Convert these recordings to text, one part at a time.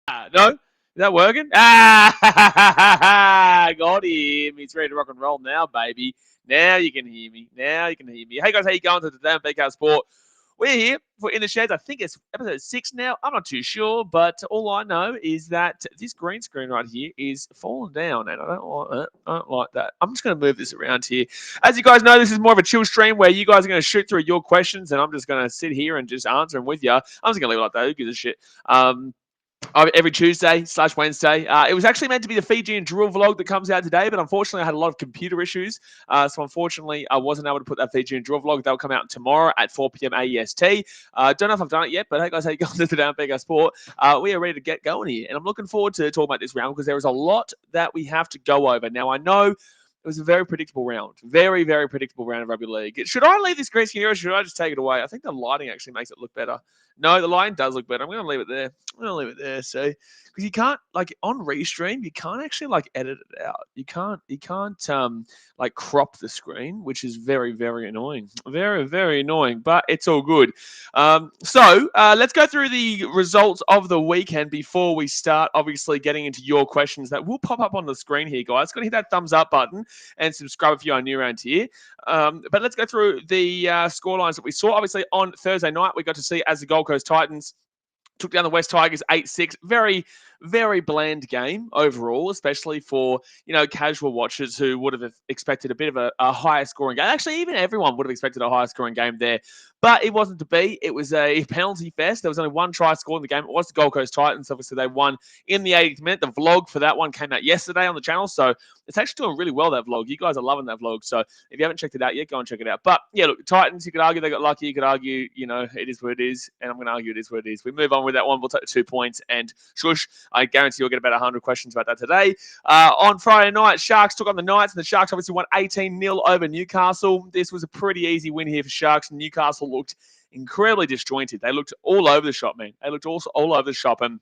No? Is that working? Ah, got him. He's ready to rock and roll now, baby. Now you can hear me. Now you can hear me. Hey, guys, how you going today on BKRsport? We're here for In the Sheds. I think it's episode 6 now. I'm not too sure, but all I know is that this green screen right here is falling down, and I don't like that. I don't like that. I'm just going to move this around here. As you guys know, this is more of a chill stream where you guys are going to shoot through your questions, and I'm just going to sit here and just answer them with you. I'm just going to leave it like that. Who gives a shit? Every Tuesday/Wednesday. It was actually meant to be the Fijian drill vlog that comes out today, but unfortunately I had a lot of computer issues. So unfortunately I wasn't able to put that Fijian drill vlog. That'll come out tomorrow at 4 p.m. AEST. Don't know if I've done it yet, but hey guys, how you going today on BKRsport? We are ready to get going here. And I'm looking forward to talking about this round because there is a lot that we have to go over. Now I know it was a very predictable round. Very, very predictable round of rugby league. Should I leave this green here or should I just take it away? I think the lighting actually makes it look better. No, the lighting does look better. I'm going to leave it there. I'm going to leave it there. So, because you can't, like, on Restream, you can't actually, like, edit it out. You can't, like, crop the screen, which is very, very annoying. Very, very annoying, but it's all good. Let's go through the results of the weekend before we start, obviously, getting into your questions that will pop up on the screen here, guys. Got to hit that thumbs up button and subscribe if you are new around here. But let's go through the scorelines that we saw. Obviously, on Thursday night, we got to see as the Gold Coast Titans took down the West Tigers 8-6. Very, very bland game overall, especially for, casual watchers who would have expected a bit of a higher scoring game. Actually, even everyone would have expected a higher scoring game there. But it wasn't to be. It was a penalty fest. There was only one try scored in the game. It was the Gold Coast Titans. Obviously, they won in the 80th minute. The vlog for that one came out yesterday on the channel. So it's actually doing really well, that vlog. You guys are loving that vlog. So if you haven't checked it out yet, go and check it out. But yeah, look, Titans, you could argue they got lucky. You could argue, it is what it is. And I'm going to argue it is what it is. We move on with that one. We'll take the 2 points and shush. I guarantee you'll get about 100 questions about that today. On Friday night, Sharks took on the Knights. And the Sharks obviously won 18-0 over Newcastle. This was a pretty easy win here for Sharks. Newcastle looked incredibly disjointed. They looked all over the shop, man. They looked also all over the shop. And,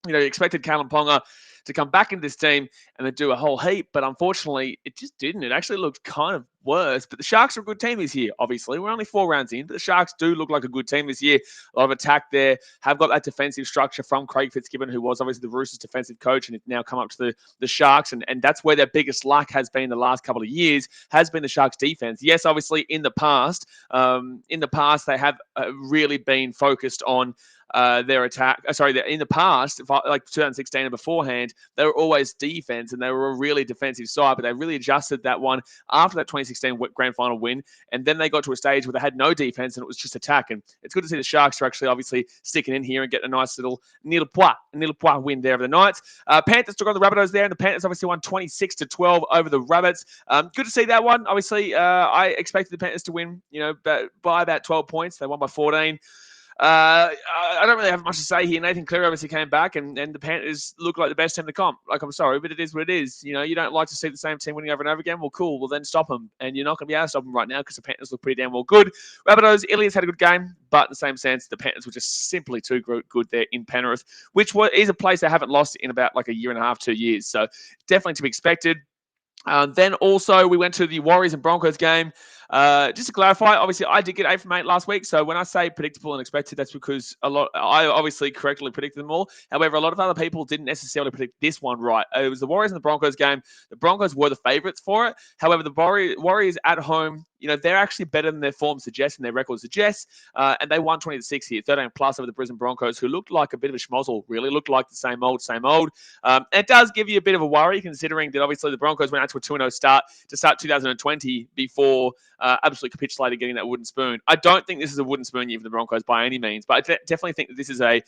you expected Callum Ponga to come back into this team and then do a whole heap. But unfortunately, it just didn't. It actually looked kind of worse. But the Sharks are a good team this year, obviously. We're only 4 rounds in, but the Sharks do look like a good team this year. A lot of attack there. Have got that defensive structure from Craig Fitzgibbon, who was obviously the Roosters defensive coach and has now come up to the Sharks. And that's where their biggest lack has been the last couple of years, has been the Sharks defense. Yes, obviously in the past, they have really been focused on their attack. In the past, like 2016 and beforehand, they were always defense and they were a really defensive side, but they really adjusted that one after that 2016 grand final win. And then they got to a stage where they had no defense and it was just attack. And it's good to see the Sharks are actually obviously sticking in here and getting a nice little nil point win there of the Knights. Panthers took on the Rabbitohs there, and the Panthers obviously won 26-12 over the Rabbits. Good to see that one. Obviously, I expected the Panthers to win, by about 12 points. They won by 14. I don't really have much to say here. Nathan Cleary obviously came back, and the Panthers look like the best team in the comp. Like, I'm sorry, but it is what it is. You don't like to see the same team winning over and over again. Well, cool. Well, then stop them. And you're not going to be able to stop them right now because the Panthers look pretty damn well good. Rabbitohs, Ilias had a good game, but in the same sense, the Panthers were just simply too good there in Penrith, which is a place they haven't lost in about like a year and a half, 2 years. So definitely to be expected. Then also we went to the Warriors and Broncos game. Just to clarify, obviously I did get 8 from 8 last week. So when I say predictable and expected, that's because I obviously correctly predicted them all. However, a lot of other people didn't necessarily predict this one right. It was the Warriors and the Broncos game. The Broncos were the favorites for it. However, the Warriors at home, they're actually better than their form suggests and their record suggests. And they won 20-6 here, 13 plus over the Brisbane Broncos, who looked like a bit of a schmozzle, really looked like the same old. And it does give you a bit of a worry, considering that obviously the Broncos went out to a 2-0 start to start 2020 before absolutely capitulated getting that wooden spoon. I don't think this is a wooden spoon year for the Broncos by any means, but I definitely think that this is a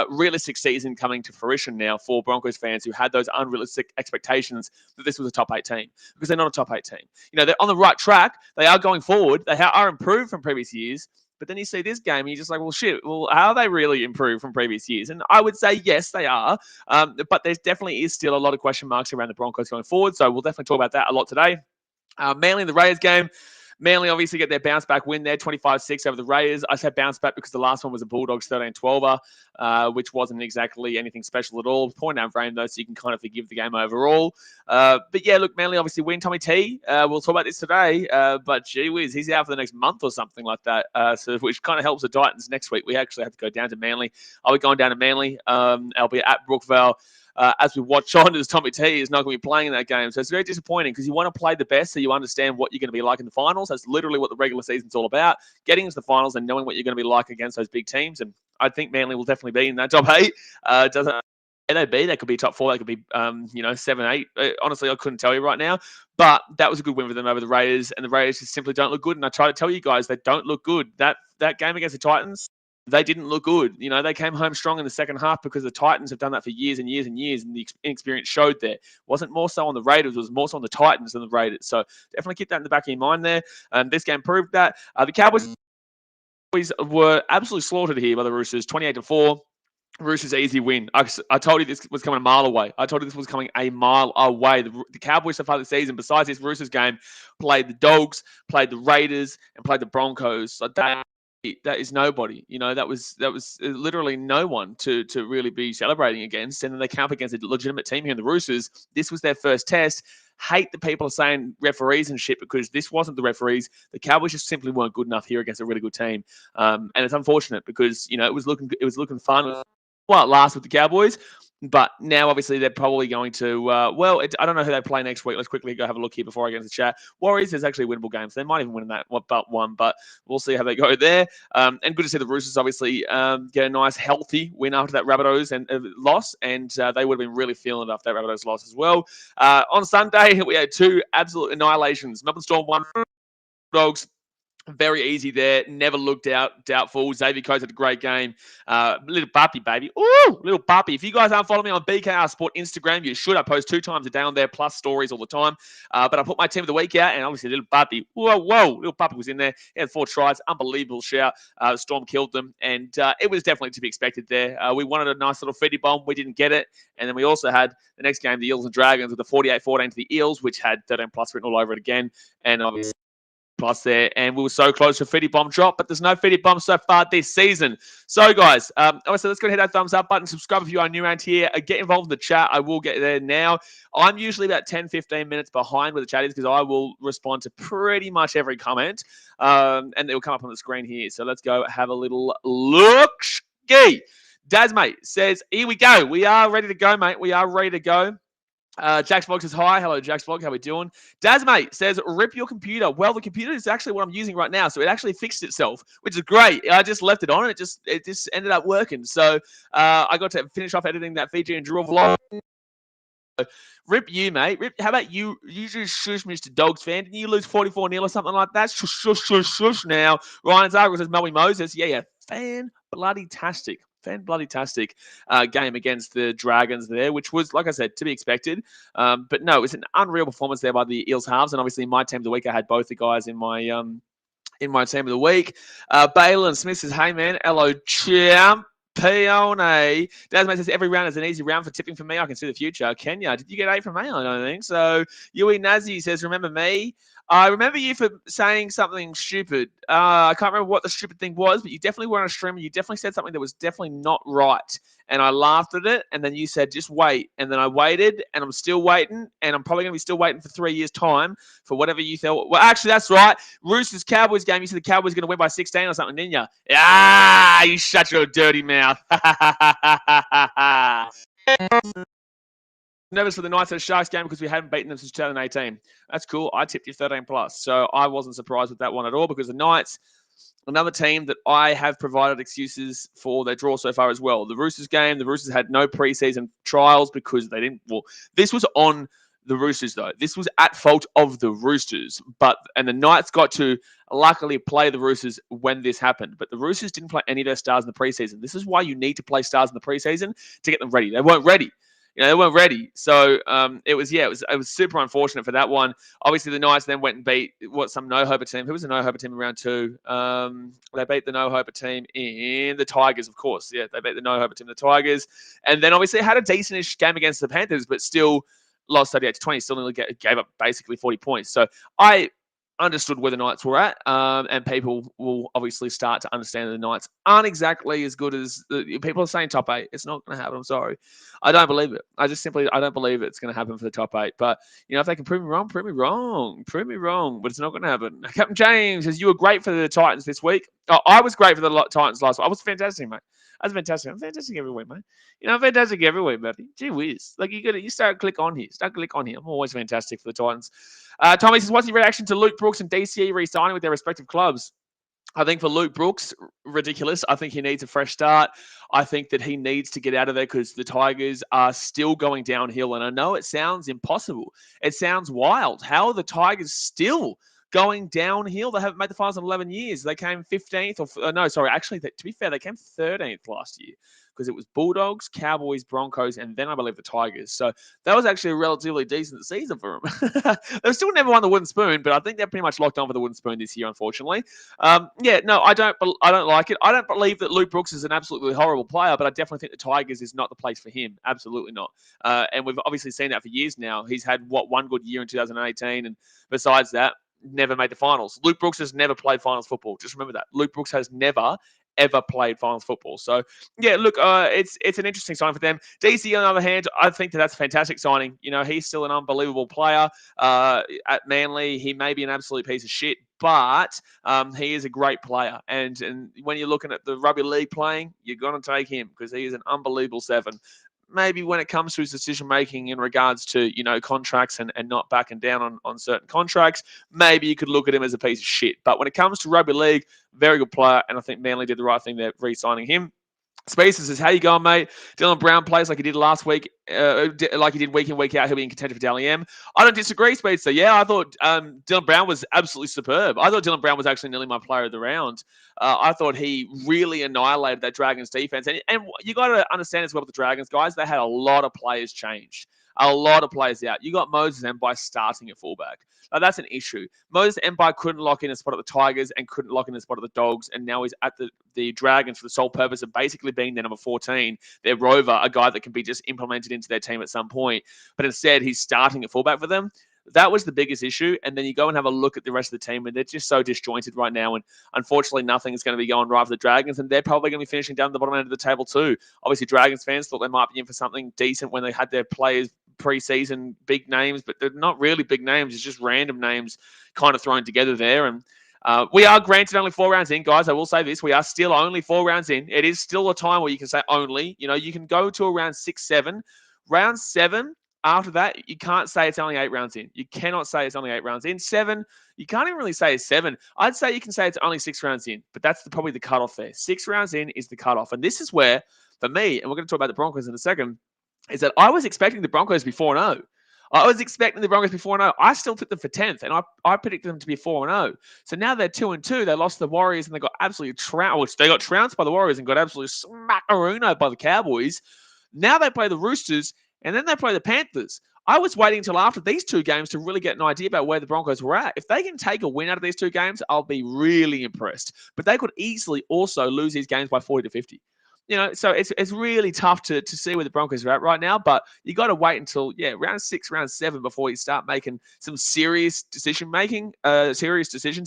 realistic season coming to fruition now for Broncos fans who had those unrealistic expectations that this was a top 8 team, because they're not a top 8 team. They're on the right track. They are going forward. They are improved from previous years. But then you see this game and you're just like, well, shit, how are they really improved from previous years? And I would say, yes, they are. But there definitely is still a lot of question marks around the Broncos going forward. So we'll definitely talk about that a lot today. Manly in the Raiders game. Manly obviously get their bounce back win there, 25-6 over the Raiders. I said bounce back because the last one was a Bulldogs 13-12er, which wasn't exactly anything special at all. Point out frame though, so you can kind of forgive the game overall. But yeah, look, Manly obviously win. Tommy T, we'll talk about this today, but gee whiz, he's out for the next month or something like that, so which kind of helps the Titans next week. We actually have to go down to Manly. I'll be going down to Manly. I'll be at Brookvale. As we watch on, as Tommy T is not going to be playing in that game. So it's very disappointing because you want to play the best so you understand what you're going to be like in the finals. That's literally what the regular season's all about, getting into the finals and knowing what you're going to be like against those big teams. And I think Manly will definitely be in that top 8. Doesn't they be? They could be top 4. They could be, 7, 8. Honestly, I couldn't tell you right now. But that was a good win for them over the Raiders. And the Raiders just simply don't look good. And I try to tell you guys, they don't look good. That game against the Titans, they didn't look good. They came home strong in the second half because the Titans have done that for years and years and years, and the inexperience showed there. It wasn't more so on the Raiders, it was more so on the Titans than the Raiders. So definitely keep that in the back of your mind there. This game proved that. The Cowboys were absolutely slaughtered here by the Roosters, 28-4. Roosters easy win. I told you this was coming a mile away. The Cowboys so far this season, besides this Roosters game, played the Dogs, played the Raiders, and played the Broncos. So that is nobody. That was literally no one to really be celebrating against. And then they come up against a legitimate team here in the Roosters. This was their first test. Hate that people are saying referees and shit because this wasn't the referees. The Cowboys just simply weren't good enough here against a really good team. And it's unfortunate because it was looking fun while it lasts with the Cowboys. But now, obviously, they're probably going to, I don't know who they play next week. Let's quickly go have a look here before I get into the chat. Warriors is actually a winnable game, so they might even win that one, but we'll see how they go there. And good to see the Roosters, obviously, get a nice, healthy win after that Rabbitohs loss, and they would have been really feeling it after that Rabbitohs loss as well. On Sunday, we had 2 absolute annihilations. Melbourne Storm 1, Dogs. Very easy there. Never looked doubtful. Xavier Coates had a great game. Little puppy, baby. Ooh, little puppy. If you guys aren't following me on BKRsport Instagram, you should. I post 2 times a day on there, plus stories all the time. But I put my team of the week out, and obviously little puppy. Whoa, little puppy was in there. He had 4 tries. Unbelievable shout. Storm killed them, and it was definitely to be expected there. We wanted a nice little feedy bomb. We didn't get it. And then we also had the next game, the Eels and Dragons, with the 48-14 to the Eels, which had 13 plus written all over it again. And obviously plus there, and we were so close to a Fitty Bomb drop, but there's no Fitty Bomb so far this season. So, guys, obviously, let's go ahead and hit that thumbs up button. Subscribe if you are new around here. Get involved in the chat. I will get there now. I'm usually about 10, 15 minutes behind where the chat is because I will respond to pretty much every comment, and it will come up on the screen here. So let's go have a little look. Daz, mate, says, here we go. We are ready to go, mate. We are ready to go. Jax Vlog says hi. Hello, Jax Vlog. How we doing? Dazmate says, rip your computer. Well, the computer is actually what I'm using right now, so it actually fixed itself, which is great. I just left it on, and it just ended up working. So I got to finish off editing that Fiji and Drill vlog. Rip you, mate. How about you? You just shush, Mr. Dogs fan. Didn't you lose 44-0 or something like that? Shush now. Ryan Zargo says, Melby Moses. Yeah. Fan-bloody-tastic game against the Dragons there, which was, like I said, to be expected. But no, it was an unreal performance there by the Eels halves. And obviously, my team of the week, I had both the guys in my team of the week. Balin Smith says, hey, man. Hello, champ. Pione. Dasmate says, every round is an easy round for tipping for me. I can see the future. Kenya, did you get 8 from me? I don't think so. Yui Nazi says, remember me? I remember you for saying something stupid. I can't remember what the stupid thing was, but you definitely were on a stream and you definitely said something that was definitely not right. And I laughed at it, and then you said, just wait. And then I waited, and I'm still waiting, and I'm probably going to be still waiting for 3 years' time for whatever you thought. Well, actually, that's right. Roosters Cowboys game, you said the Cowboys going to win by 16 or something, didn't you? Ah, you shut your dirty mouth. Nervous for the Knights at a Sharks game because we haven't beaten them since 2018. That's cool. I tipped you 13 plus. So I wasn't surprised with that one at all because the Knights, another team that I have provided excuses for their draw so far as well. The Roosters game, the Roosters had no preseason trials because they didn't. Well, this was on the Roosters, though. This was at fault of the Roosters. And the Knights got to luckily play the Roosters when this happened. But the Roosters didn't play any of their stars in the preseason. This is why you need to play stars in the preseason to get them ready. They weren't ready. They weren't ready. So it was super unfortunate for that one. Obviously, the Knights then went and beat some no-hoper team. Who was the no-hoper team in round 2? They beat the no-hoper team in the Tigers, of course. Yeah, they beat the no-hoper team, the Tigers. And then obviously had a decent-ish game against the Panthers, but still lost 38-20. Still only gave up basically 40 points. So I'm understood where the Knights were at, and people will obviously start to understand that the Knights aren't exactly as good as people are saying top 8. It's not going to happen. I'm sorry. I don't believe it. I don't believe it's going to happen for the top 8. But, if they can prove me wrong, prove me wrong. Prove me wrong. But it's not going to happen. Captain James says, you were great for the Titans this week. Oh, I was great for the Titans last week. I was fantastic, mate. I was fantastic. I'm fantastic every week, mate. I'm fantastic every week, buddy. Gee whiz. Like, you start click on here. I'm always fantastic for the Titans. Tommy says, what's your reaction to Luke Brooks and DCE re-signing with their respective clubs? I think for Luke Brooks, ridiculous. I think he needs a fresh start. I think that he needs to get out of there because the Tigers are still going downhill. And I know it sounds impossible. It sounds wild. How are the Tigers still going downhill? They haven't made the finals in 11 years. They came 15th actually, to be fair, they came 13th last year because it was Bulldogs, Cowboys, Broncos, and then I believe the Tigers. So that was actually a relatively decent season for them. They've still never won the wooden spoon, but I think they're pretty much locked on for the wooden spoon this year, unfortunately. I don't like it. I don't believe that Luke Brooks is an absolutely horrible player, but I definitely think the Tigers is not the place for him. Absolutely not. And we've obviously seen that for years now. He's had, one good year in 2018, and besides that, never made the finals. Luke Brooks has never played finals football. Just remember that. Luke Brooks has never, ever played finals football. So, yeah, look, it's an interesting sign for them. DC, on the other hand, I think that's a fantastic signing. He's still an unbelievable player. At Manly, he may be an absolute piece of shit, but he is a great player. And when you're looking at the rugby league playing, you're going to take him because he is an unbelievable 7. Maybe when it comes to his decision making in regards to contracts and not backing down on certain contracts, maybe you could look at him as a piece of shit. But when it comes to rugby league, very good player, and I think Manly did the right thing there re-signing him. Spaces says, how you going, mate? Dylan Brown plays like he did last week, like he did week in, week out. He'll be in contention for Dally M. I don't disagree, Spacer. Yeah, I thought Dylan Brown was absolutely superb. I thought Dylan Brown was actually nearly my player of the round. I thought he really annihilated that Dragons defense. And you got to understand as well with the Dragons, guys, they had a lot of players change. A lot of players out. You got Moses Mbai starting at fullback. That's an issue. Moses Mbai couldn't lock in a spot at the Tigers and couldn't lock in a spot at the Dogs, and now he's at the Dragons for the sole purpose of basically being their number 14, their rover, a guy that can be just implemented into their team at some point. But instead, he's starting at fullback for them. That was the biggest issue. And then you go and have a look at the rest of the team, and they're just so disjointed right now. And unfortunately, nothing is going to be going right for the Dragons, and they're probably going to be finishing down the bottom end of the table too. Obviously, Dragons fans thought they might be in for something decent when they had their players preseason big names, but they're not really big names. It's just random names kind of thrown together there. And we are granted only 4 rounds in, guys. I will say this. We are still only 4 rounds in. It is still a time where you can say only. You can go to around 6, 7. Round 7, after that, you can't say it's only 8 rounds in. You cannot say it's only 8 rounds in. 7, you can't even really say it's 7. I'd say you can say it's only 6 rounds in, but that's probably the cutoff there. 6 rounds in is the cutoff. And this is where, for me, and we're going to talk about the Broncos in a second, is that I was expecting the Broncos to be 4-0. I was expecting the Broncos to be 4-0. I still picked them for 10th, and I predicted them to be 4-0. So now they're 2-2. They lost the Warriors, and they got absolutely trounced. They got trounced by the Warriors and got absolutely smackarooned by the Cowboys. Now they play the Roosters, and then they play the Panthers. I was waiting until after these 2 games to really get an idea about where the Broncos were at. If they can take a win out of these 2 games, I'll be really impressed. But they could easily also lose these games by 40 to 50. So it's really tough to see where the Broncos are at right now, but you got to wait until, round 6, round 7 before you start making some serious decisions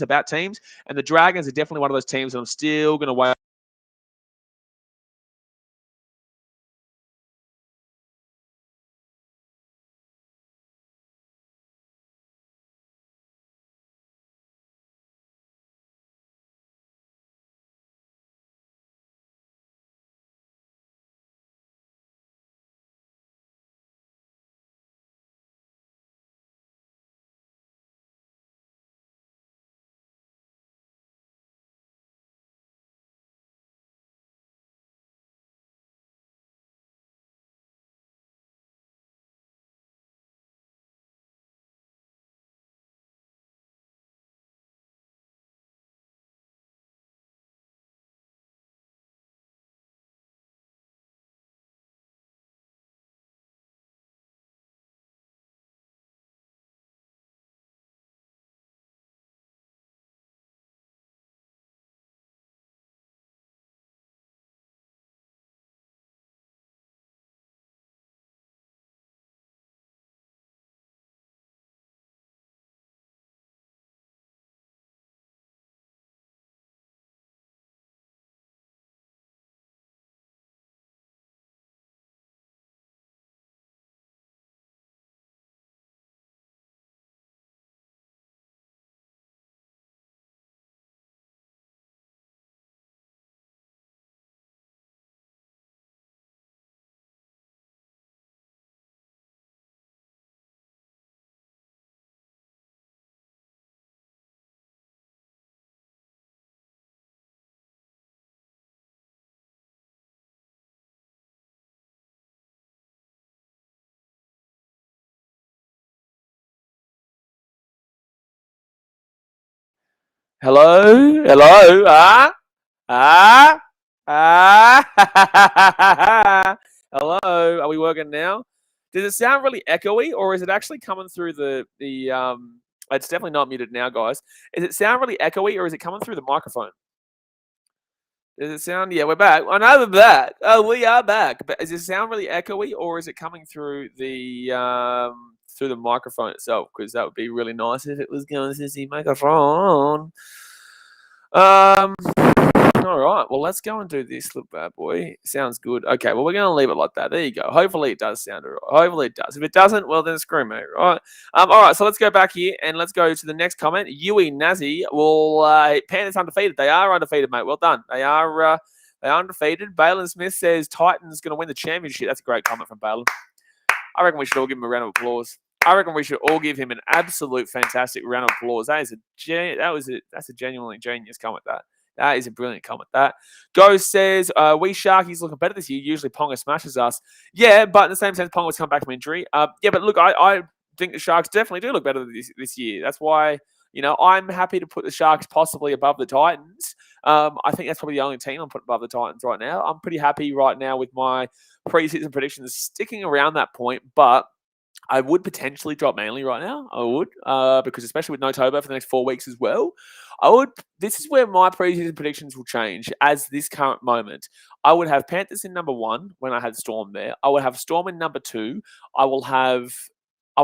about teams. And the Dragons are definitely one of those teams that I'm still going to wait Hello? Hello? Hello? Are we working now? Does it sound really echoey, or is it actually coming through the it's definitely not muted now, guys. Is it sound really echoey, or is it coming through the microphone? Does it sound? Yeah, we're back. I know we're back. Oh, we are back. But does it sound really echoey, or is it coming through the microphone itself? Because that would be really nice if it was going to the microphone. All right. Well, let's go and do this little bad boy. Sounds good. Okay. Well, we're going to leave it like that. There you go. Hopefully it does sound all right. Hopefully it does. If it doesn't, well, then screw me. Right. All right. So let's go back here and let's go to the next comment. Yui Nazi will Panthers undefeated. They are undefeated, mate. Well done. They are undefeated. Balin Smith says Titans going to win the championship. That's a great comment from Balin. I reckon we should all give him a round of applause. I reckon we should all give him an absolute fantastic round of applause. That's a genuinely genius comment. That is a brilliant comment. That Ghost says we Sharkies looking better this year. Usually Ponga smashes us. Yeah, but in the same sense, Ponga's come back from injury. Yeah, but look, I think the Sharks definitely do look better this year. That's why I'm happy to put the Sharks possibly above the Titans. I think that's probably the only team I'm putting above the Titans right now. I'm pretty happy right now with my preseason predictions sticking around that point, but I would potentially drop Manly right now. I would, because especially with no Tobo for the next 4 weeks as well. This is where my preseason predictions will change as this current moment. I would have Panthers in number 1 when I had Storm there. I would have Storm in number 2. I will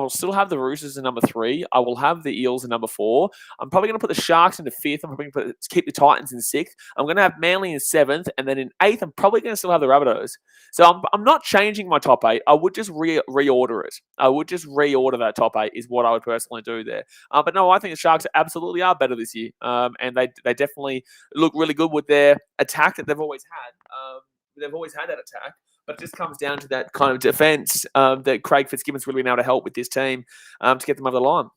still have the Roosters in number 3. I will have the Eels in number 4. I'm probably going to put the Sharks in the 5th. I'm probably going to keep the Titans in 6th. I'm going to have Manly in 7th. And then in 8th, I'm probably going to still have the Rabbitohs. So I'm not changing my top 8. I would just reorder it. I would just reorder that top 8 is what I would personally do there. But no, I think the Sharks absolutely are better this year. And they definitely look really good with their attack that they've always had. They've always had that attack. But it just comes down to that kind of defense that Craig Fitzgibbon's really been able to help with this team to get them over the line.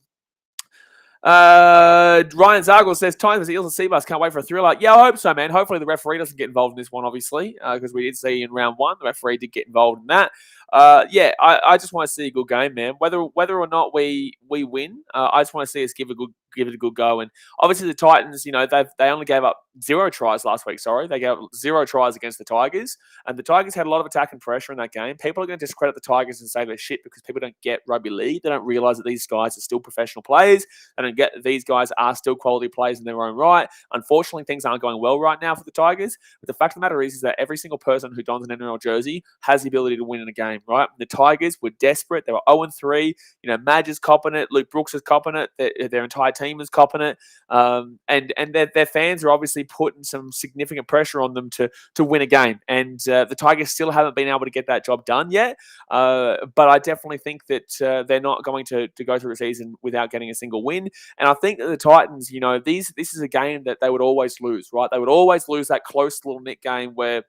Ryan Zargle says, Titans, Eels, and Seabus can't wait for a thriller. Yeah, I hope so, man. Hopefully the referee doesn't get involved in this one, obviously, because we did see in round 1, the referee did get involved in that. I just want to see a good game, man. Whether or not we win, I just want to see us give it a good go. And obviously the Titans, they only gave up 0 tries last week. Sorry, they gave up 0 tries against the Tigers, and the Tigers had a lot of attack and pressure in that game. People are going to discredit the Tigers and say they're shit because people don't get rugby league. They don't realize that these guys are still professional players. They don't get that these guys are still quality players in their own right. Unfortunately, things aren't going well right now for the Tigers. But the fact of the matter is that every single person who dons an NRL jersey has the ability to win in a game, right? The Tigers were desperate. They were 0-3. Madge is copping it. Luke Brooks is copping it. Their entire team is copping it. And their fans are obviously putting some significant pressure on them to win a game. And the Tigers still haven't been able to get that job done yet. But I definitely think that they're not going to go through a season without getting a single win. And I think that the Titans, this is a game that they would always lose, right? They would always lose that close little knit game where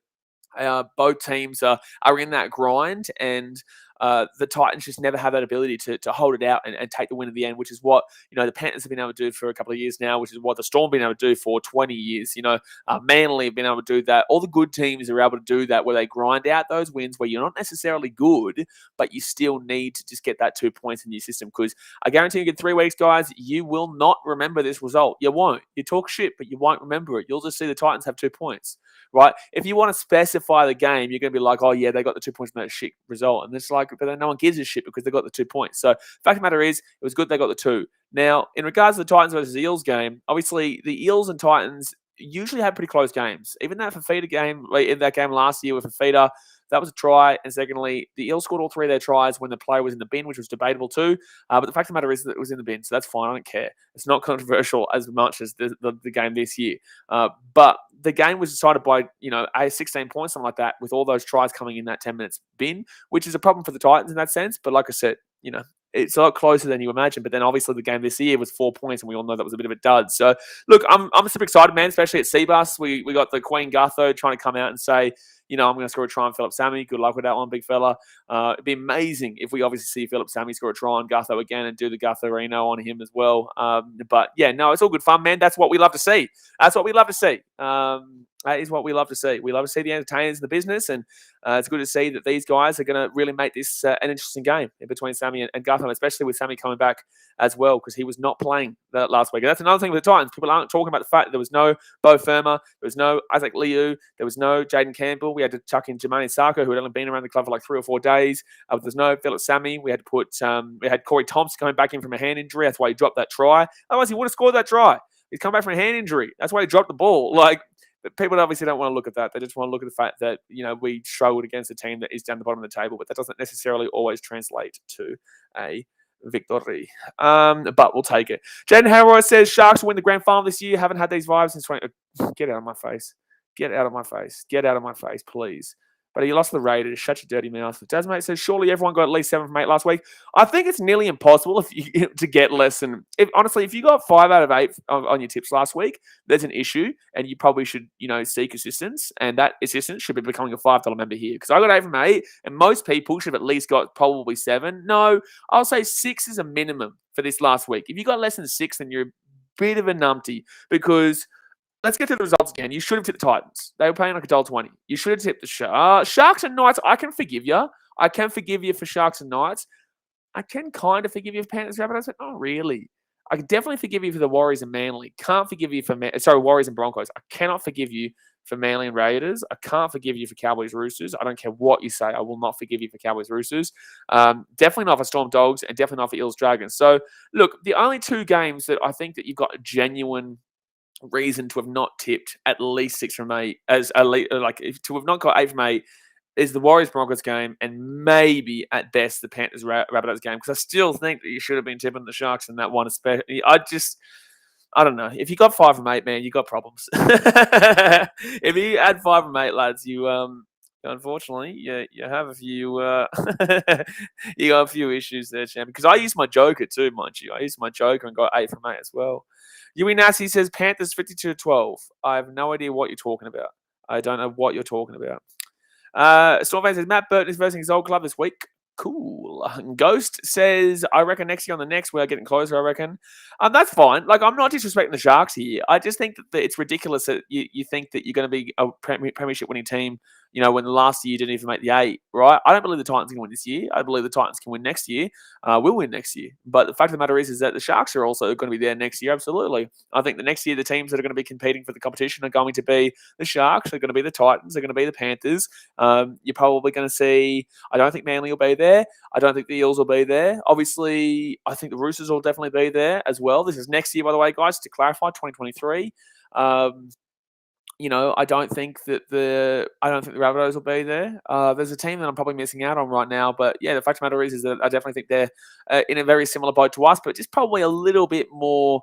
both teams are in that grind, and the Titans just never have that ability to hold it out and take the win at the end, which is what the Panthers have been able to do for a couple of years now, which is what the Storm have been able to do for 20 years. Manly have been able to do that. All the good teams are able to do that, where they grind out those wins where you're not necessarily good, but you still need to just get that 2 points in your system. Because I guarantee you, in 3 weeks, guys, you will not remember this result. You won't. You talk shit, but you won't remember it. You'll just see the Titans have 2 points, right? If you want to specify the game, you're going to be like, oh yeah, they got the 2 points from that shit result, and it's like, but then no one gives a shit because they got the 2 points. So the fact of the matter is, it was good they got the 2. Now, in regards to the Titans versus Eels game, obviously the Eels and Titans usually have pretty close games. Even that Fafita game, in that game last year with Fafita, that was a try. And secondly, the Eels scored all 3 of their tries when the play was in the bin, which was debatable too. But the fact of the matter is that it was in the bin, so that's fine. I don't care. It's not controversial as much as the game this year. But the game was decided by, 16 points, something like that, with all those tries coming in that 10 minutes bin, which is a problem for the Titans in that sense. But like I said, it's a lot closer than you imagine. But then obviously the game this year was 4 points, and we all know that was a bit of a dud. So look, I'm super excited, man, especially at Seabus. We got the Queen Gutho trying to come out and say, I'm going to score a try on Philip Sammy. Good luck with that one, big fella. It'd be amazing if we obviously see Philip Sammy score a try on Gutho again and do the Gutho-Reno on him as well. But yeah, no, it's all good fun, man. That's what we love to see. That's what we love to see. That is what we love to see. We love to see the entertainers in the business, and it's good to see that these guys are going to really make this an interesting game in between Sammy and Gutham, especially with Sammy coming back as well, because he was not playing that last week. And that's another thing with the Titans. People aren't talking about the fact that there was no Bo Firma, there was no Isaac Liu, there was no Jaden Campbell. We had to chuck in Jermaine Sarko, who had only been around the club for like 3 or 4 days. There's no Philip Sammy. We had to put, we had Corey Thompson coming back in from a hand injury. That's why he dropped that try. Otherwise, he would have scored that try. He's come back from a hand injury. That's why he dropped the ball. But people obviously don't want to look at that. They just want to look at the fact that, we struggled against a team that is down the bottom of the table, but that doesn't necessarily always translate to a victory. But we'll take it. Jaden Harrow says Sharks will win the grand final this year. Haven't had these vibes since 20. Get out of my face. Get out of my face. Get out of my face, please. But he lost the Raiders. Shut your dirty mouth. Dasmate says, surely everyone got at least 7 from 8 last week. I think it's nearly impossible to get less than... Honestly, if you got 5 out of 8 on your tips last week, there's an issue, and you probably should, seek assistance, and that assistance should be becoming a $5 member here. Because I got 8 from 8, and most people should have at least got probably 7. No, I'll say 6 is a minimum for this last week. If you got less than 6, then you're a bit of a numpty, because... Let's get to the results again. You should have tipped the Titans. They were paying like $1.20. You should have tipped the Sharks and Knights. I can forgive you. I can forgive you for Sharks and Knights. I can kind of forgive you for Panthers Rabbitohs. Oh, really? I can definitely forgive you for the Warriors and Manly. Can't forgive you for Warriors and Broncos. I cannot forgive you for Manly and Raiders. I can't forgive you for Cowboys Roosters. I don't care what you say. I will not forgive you for Cowboys Roosters. Definitely not for Storm Dogs, and definitely not for Eels Dragons. So, look, the only 2 games that I think that you've got a genuine reason to have not tipped at least 6 from 8, to have not got 8 from 8, is the Warriors Broncos game, and maybe at best the Panthers Rabbitohs game, because I still think that you should have been tipping the Sharks in that one, especially. I don't know. If you got 5 from 8, man, you got problems. If you had 5 from 8, lads, you unfortunately you have a few you got a few issues there, champ. Because I used my Joker too, mind you. I used my Joker and got 8 from 8 as well. Yui Nasi says Panthers 52-12. I have no idea what you're talking about. I don't know what you're talking about. Stormfan says Matt Burton is versing his old club this week. Cool. Ghost says, I reckon next year on the next, we are getting closer, I reckon. That's fine. I'm not disrespecting the Sharks here. I just think that it's ridiculous that you think that you're going to be a premiership winning team, when the last year you didn't even make the 8, right? I don't believe the Titans can win this year. I believe the Titans can win next year. We'll win next year. But the fact of the matter is that the Sharks are also going to be there next year, absolutely. I think the next year, the teams that are going to be competing for the competition are going to be the Sharks, they're going to be the Titans, they're going to be the Panthers. You're probably going to see, I don't think Manly will be there. I don't think the Eels will be there. Obviously, I think the Roosters will definitely be there as well. This is next year, by the way, guys, to clarify, 2023. I don't think the Rabbitohs will be there. There's a team that I'm probably missing out on right now, but yeah, the fact of the matter is that I definitely think they're in a very similar boat to us, but just probably a little bit more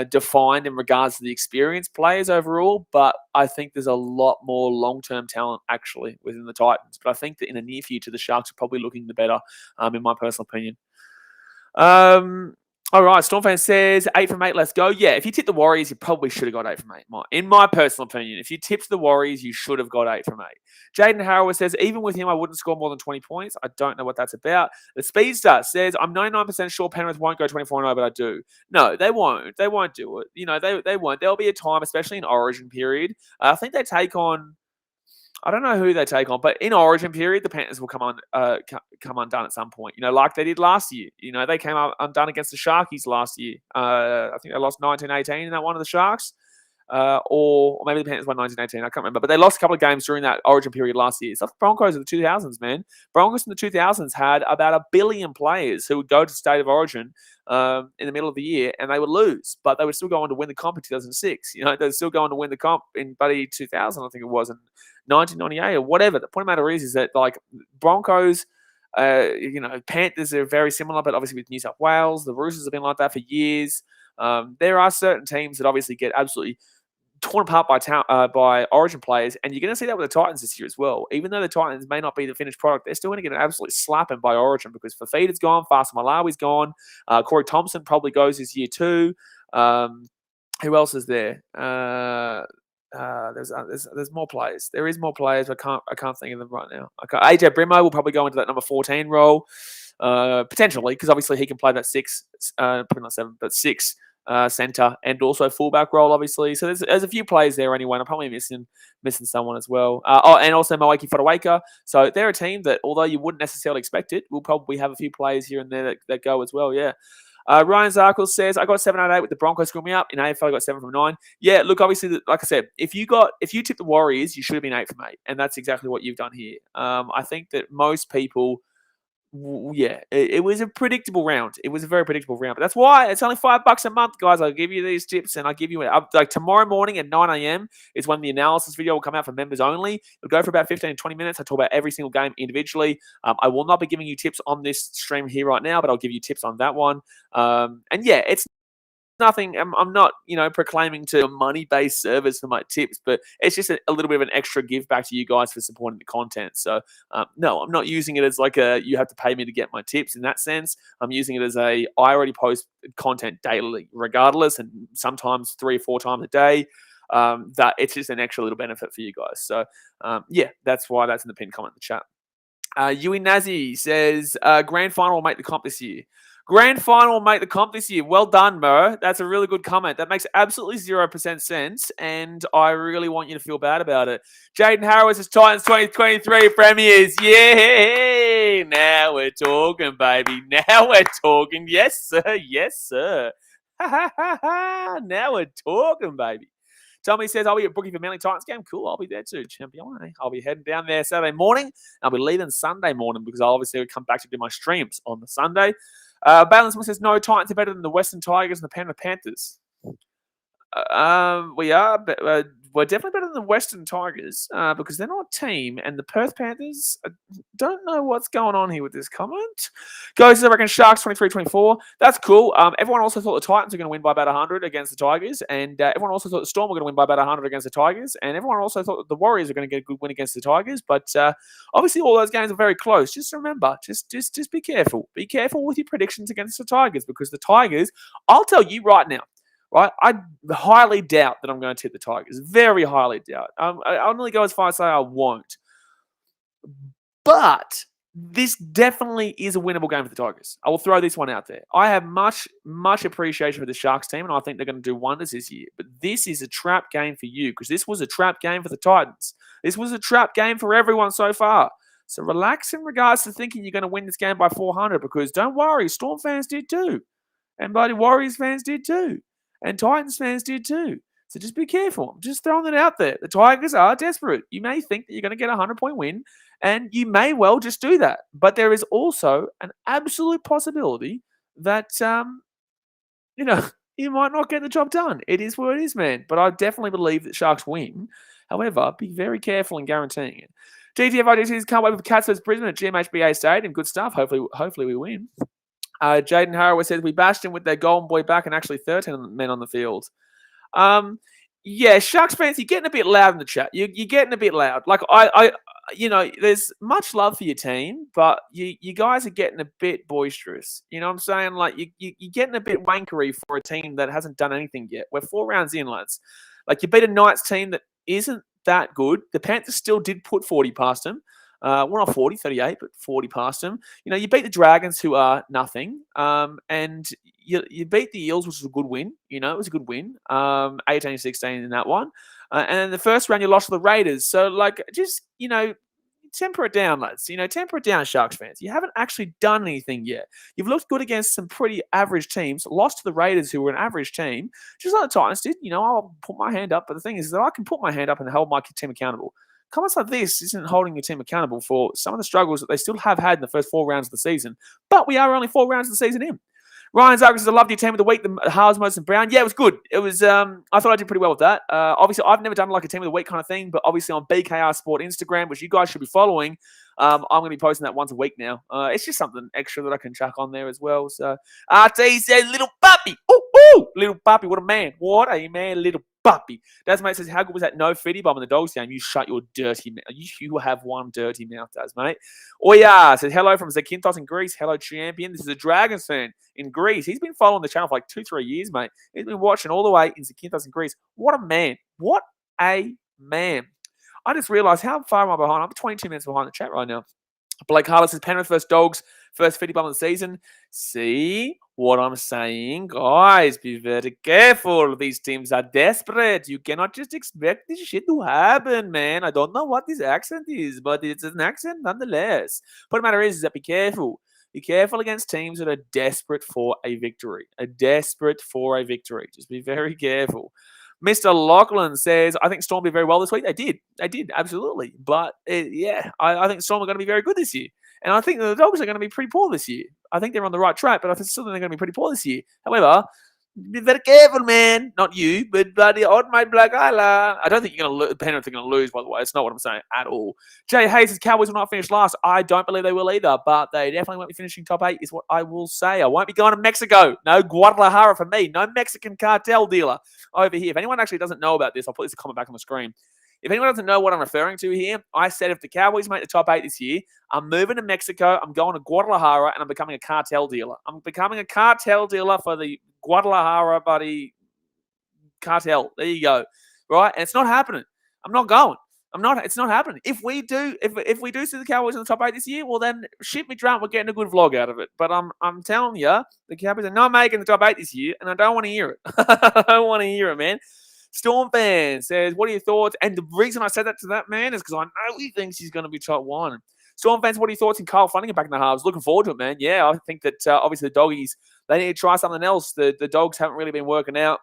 defined in regards to the experienced players overall. But I think there's a lot more long-term talent actually within the Titans. But I think that in the near future, the Sharks are probably looking the better, in my personal opinion. All right, Stormfan says 8 from 8, let's go. Yeah, if you tipped the Warriors, you probably should have got 8 from 8. In my personal opinion, if you tipped the Warriors, you should have got 8 from 8. Jaden Harrow says, even with him, I wouldn't score more than 20 points. I don't know what that's about. The Speedster says, I'm 99% sure Penrith won't go 24-0, but I do. No, they won't. They won't do it. They won't. There'll be a time, especially in Origin period. I think they take on... I don't know who they take on, but in Origin period, the Panthers will come undone at some point. Like they did last year. They came undone against the Sharkies last year. I think they lost 19-18 in that one of the Sharks. Or maybe the Panthers won 19-18. I can't remember. But they lost a couple of games during that Origin period last year. It's like the Broncos of the 2000s, man. Broncos in the 2000s had about 1 billion players who would go to State of Origin in the middle of the year, and they would lose. But they would still go on to win the comp in 2006. They were still going to win the comp in 2000, I think it was, and 1998 or whatever. The point of the matter is that Broncos, Panthers are very similar, but obviously with New South Wales, the Roosters have been like that for years. There are certain teams that obviously get absolutely torn apart by Origin players, and you're going to see that with the Titans this year as well. Even though the Titans may not be the finished product, they're still going to get an absolute slapping by Origin because Fafita's gone, Fasa Malawi's gone, Corey Thompson probably goes this year too. Who else is there? There's more players. There is more players, but I can't think of them right now. AJ Brimo will probably go into that number 14 role, potentially, because obviously he can play that 6, probably not 7, but 6 centre, and also fullback role, obviously. So there's a few players there anyway. I'm probably missing someone as well. And also Moeki Fodawaker. So they're a team that, although you wouldn't necessarily expect it, will probably have a few players here and there that go as well, yeah. Ryan Zarkle says, I got 7 out of 8 with the Broncos screwing me up. In AFL, I got 7 from 9. Yeah, look, obviously, like I said, if you tipped the Warriors, you should have been 8 from 8. And that's exactly what you've done here. I think that most people, yeah, it was a predictable round. It was a very predictable round. But that's why it's only $5 a month, guys. I'll give you these tips, and I'll give you like tomorrow morning at 9 a.m. is when the analysis video will come out for members only. It'll go for about 15 to 20 minutes. I talk about every single game individually. I will not be giving you tips on this stream here right now, but I'll give you tips on that one. And yeah, it's nothing. I'm not, proclaiming to a money-based service for my tips, but it's just a little bit of an extra give back to you guys for supporting the content. So, no, I'm not using it as like you have to pay me to get my tips in that sense. I'm using it as I already post content daily, regardless, and sometimes 3 or 4 times a day. That it's just an extra little benefit for you guys. So, yeah, that's why that's in the pinned comment in the chat. Yui Nazi says, grand final will make the comp this year. Grand final will make the comp this year. Well done, Mo. That's a really good comment. That makes absolutely 0% sense, and I really want you to feel bad about it. Jaden Harris is Titans 2023 Premiers. Yeah! Now we're talking, baby. Now we're talking. Yes, sir. Yes, sir. Now we're talking, baby. Tommy says, I'll be at Brookie for Manly Titans game. Cool, I'll be there too, champion. I'll be heading down there Saturday morning. I'll be leaving Sunday morning because I'll obviously come back to do my streams on the Sunday. Balance says, no, Titans are better than the Western Tigers and the Penrith Panthers. We are, but we're definitely better than the Western Tigers because they're not a team. And the Perth Panthers, I don't know what's going on here with this comment. Goes, I reckon Sharks 23-24. That's cool. Everyone also thought the Titans were going to win by about 100 against the Tigers. And everyone also thought the Storm were going to win by about 100 against the Tigers. And everyone also thought that the Warriors were going to get a good win against the Tigers. But obviously all those games are very close. Just remember, just be careful. Be careful with your predictions against the Tigers because the Tigers, I'll tell you right now, right? I highly doubt that I'm going to tip the Tigers. Very highly doubt. I'll only go as far as say I won't. But this definitely is a winnable game for the Tigers. I will throw this one out there. I have much appreciation for the Sharks team, and I think they're going to do wonders this year. But this is a trap game for you because this was a trap game for the Titans. This was a trap game for everyone so far. So relax in regards to thinking you're going to win this game by 400 because don't worry, Storm fans did too. And bloody Warriors fans did too. And Titans fans did too. So just be careful. I'm just throwing it out there. The Tigers are desperate. You may think that you're going to get a 100-point win, and you may well just do that. But there is also an absolute possibility that, you might not get the job done. It is what it is, man. But I definitely believe that Sharks win. However, be very careful in guaranteeing it. GTFI says, can't wait for Cats vs Brisbane at GMHBA Stadium. Good stuff. Hopefully we win. Jaden Harrower says, we bashed him with their golden boy back and actually 13 men on the field. Yeah, Sharks fans, you're getting a bit loud in the chat. You're getting a bit loud. Like, I there's much love for your team, but you guys are getting a bit boisterous. You know what I'm saying? Like, you're getting a bit wankery for a team that hasn't done anything yet. We're 4 rounds in, lads. Like, you beat a Knights team that isn't that good. The Panthers still did put 40 past them. Well, not 40, 38, but 40 past them. You beat the Dragons, who are nothing. And you beat the Eels, which was a good win. It was a good win. 18-16 in that one. And then the first round, you lost to the Raiders. So, like, just, temper it down, lads. Temper it down, Sharks fans. You haven't actually done anything yet. You've looked good against some pretty average teams, lost to the Raiders, who were an average team, just like the Titans did. I'll put my hand up. But the thing is that I can put my hand up and hold my team accountable. Comments like this isn't holding your team accountable for some of the struggles that they still have had in the first 4 rounds of the season. But we are only 4 rounds of the season in. Ryan Zarkis says, I loved your team of the week, the Harsmos and Brown. Yeah, it was good. It was. I thought I did pretty well with that. Obviously, I've never done like a team of the week kind of thing, but obviously on BKRsport Instagram, which you guys should be following, I'm going to be posting that once a week now. It's just something extra that I can chuck on there as well. So, RT says, little puppy. Ooh, little puppy. What a man. What a man, little puppy. Mate says, how good was that no fitty bomb in the Dogs game? You shut your dirty mouth. You have one dirty mouth, mate. Oya says, hello from Zakynthos in Greece. Hello, champion. This is a Dragons fan in Greece. He's been following the channel for like 2-3 years, mate. He's been watching all the way in Zakynthos in Greece. What a man. What a man. I just realized how far am I behind? I'm 22 minutes behind the chat right now. Blake Harless says, Penrith vs Dogs. First 50 of the season. See what I'm saying? Guys, be very careful. These teams are desperate. You cannot just expect this shit to happen, man. I don't know what this accent is, but it's an accent nonetheless. Point of the matter is that be careful. Be careful against teams that are desperate for a victory. Desperate for a victory. Just be very careful. Mr. Lachlan says, I think Storm did very well this week. They did, absolutely. But, I think Storm are going to be very good this year. And I think the Dogs are going to be pretty poor this year. I think they're on the right track, but I still think they're going to be pretty poor this year. However, be very careful, man. Not you, but bloody odd mate Black Isla. I don't think you're going to lose. Penrith are going to lose, by the way. It's not what I'm saying at all. Jay Hayes says Cowboys will not finish last. I don't believe they will either, but they definitely won't be finishing top 8 is what I will say. I won't be going to Mexico. No Guadalajara for me. No Mexican cartel dealer over here. If anyone actually doesn't know about this, I'll put this comment back on the screen. If anyone doesn't know what I'm referring to here, I said if the Cowboys make the top 8 this year, I'm moving to Mexico, I'm going to Guadalajara, and I'm becoming a cartel dealer. I'm becoming a cartel dealer for the Guadalajara buddy cartel. There you go. Right? And it's not happening. I'm not going. It's not happening. If we do see the Cowboys in the top 8 this year, well then shit me drunk, we're getting a good vlog out of it. But I'm telling you, the Cowboys are not making the top 8 this year, and I don't want to hear it. I don't want to hear it, man. Storm fan says, what are your thoughts? And the reason I said that to that man is because I know he thinks he's going to be top 1. Storm fans, what are your thoughts in Kyle Flanagan back in the halves? Looking forward to it, man. Yeah, I think that obviously the Doggies, they need to try something else. The Dogs haven't really been working out.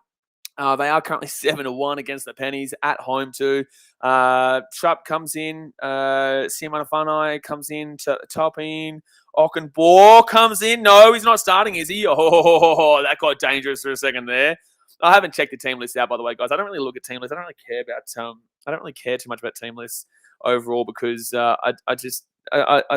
They are currently 7-1 against the Pennies at home too. Trupp comes in. Simon Afanai comes in to top in. Ockenbaugh comes in. No, he's not starting, is he? Oh, that got dangerous for a second there. I haven't checked the team list out, by the way, guys. I don't really look at team lists. I don't really care about. I don't really care too much about team lists overall because I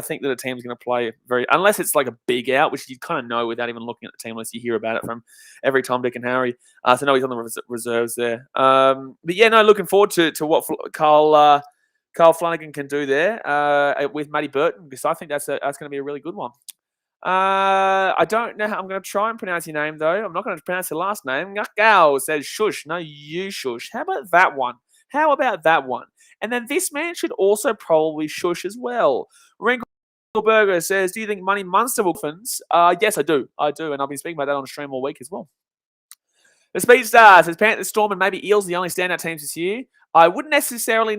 think that a team's going to play unless it's like a big out, which you kind of know without even looking at the team list. You hear about it from every Tom, Dick, and Harry. So no, he's on the reserves there. But yeah, no, looking forward to what Carl Flanagan can do there with Matty Burton because I think that's going to be a really good one. I don't know how I'm going to try and pronounce your name, though. I'm not going to pronounce your last name. Ngakao says shush. No, you shush. How about that one? And then this man should also probably shush as well. Wrinkleberger says, do you think Money Munster will fins? Yes, I do. And I've been speaking about that on stream all week as well. The Speed Star says Panthers, Storm, and maybe Eels the only standout teams this year. I wouldn't necessarily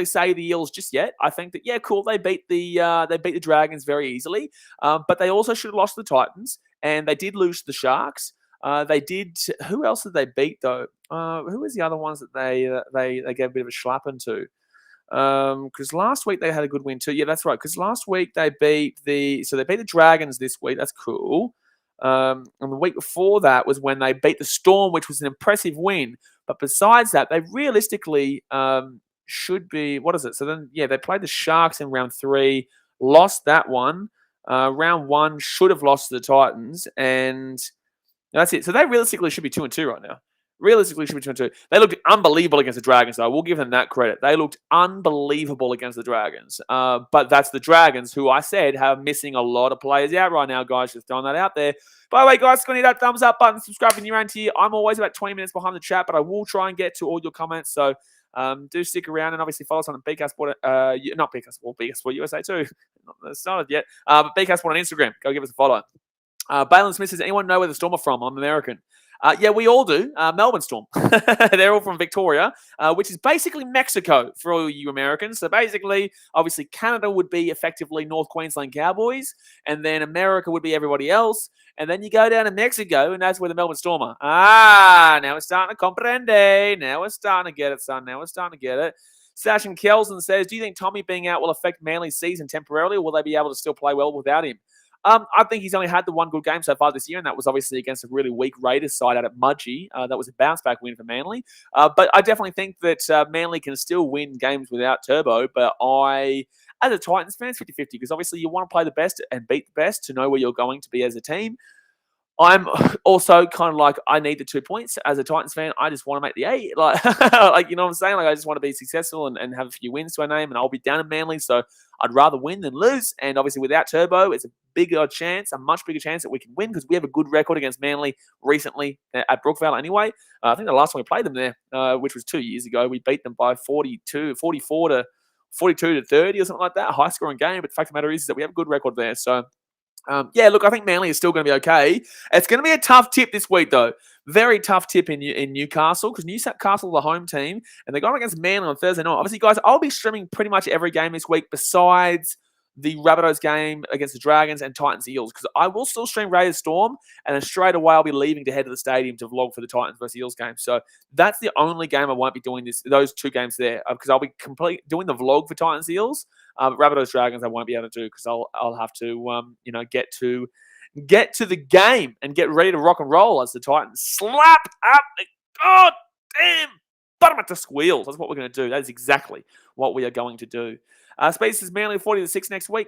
say the Eels just yet. I think that cool. They beat the Dragons very easily, but they also should have lost to the Titans, and they did lose to the Sharks. They did. Who else did they beat though? Who was the other ones that they gave a bit of a schlapping to? Because last week they had a good win too. Yeah, that's right. Because last week they beat the Dragons this week. That's cool. And the week before that was when they beat the Storm, which was an impressive win. But besides that, they realistically should be. What is it? So then, they played the Sharks in round 3, lost that one. Round 1 should have lost to the Titans, and that's it. So they realistically should be 2-2 right now. They looked unbelievable against the Dragons, though. We'll give them that credit. They looked unbelievable against the Dragons. But that's the Dragons, who I said have missing a lot of players out right now, guys. Just throwing that out there. By the way, guys, it's going to need that thumbs up button, subscribe if you're around here. I'm always about 20 minutes behind the chat, but I will try and get to all your comments. So do stick around and obviously follow us on BKRsport, not BKRsport, BKRsport USA too. Not started yet. But BKRsport on Instagram. Go give us a follow. Balin Smith says, anyone know where the Storm are from? I'm American. Yeah, we all do. Melbourne Storm. They're all from Victoria, which is basically Mexico for all you Americans. So basically, obviously, Canada would be effectively North Queensland Cowboys, and then America would be everybody else. And then you go down to Mexico, and that's where the Melbourne Storm are. Now we're starting to comprende. Now we're starting to get it, son. Sash and Kelson says, do you think Tommy being out will affect Manly's season temporarily, or will they be able to still play well without him? I think he's only had the one good game so far this year, and that was obviously against a really weak Raiders side out at Mudgee. That was a bounce-back win for Manly. But I definitely think that Manly can still win games without Turbo. But as a Titans fan, it's 50-50, because obviously you want to play the best and beat the best to know where you're going to be as a team. I'm also kind of like, I need the 2 points. As a Titans fan, I just want to make the 8. Like you know what I'm saying? Like, I just want to be successful and have a few wins to my name, and I'll be down in Manly, so I'd rather win than lose. And obviously without Turbo, it's a much bigger chance that we can win, because we have a good record against Manly recently at Brookvale anyway. I think the last time we played them there, which was 2 years ago, we beat them by 44 to 42-30 or something like that, a high-scoring game. But the fact of the matter is that we have a good record there. So, yeah, look, I think Manly is still going to be okay. It's going to be a tough tip this week, though. Very tough tip in Newcastle, because Newcastle are the home team, and they're going against Manly on Thursday night. Obviously, guys, I'll be streaming pretty much every game this week besides the Rabbitohs game against the Dragons and Titans Eels, because I will still stream Raiders Storm, and then straight away I'll be leaving to head to the stadium to vlog for the Titans versus Eels game. So that's the only game I won't be doing those two games there, because I'll be doing the vlog for Titans Eels. Rabbitohs Dragons I won't be able to do, because I'll have to get to the game and get ready to rock and roll as the Titans slap up the goddamn bottom of the squeals. That's what we're going to do. That is exactly what we are going to do. Space is Manly 40-6 next week.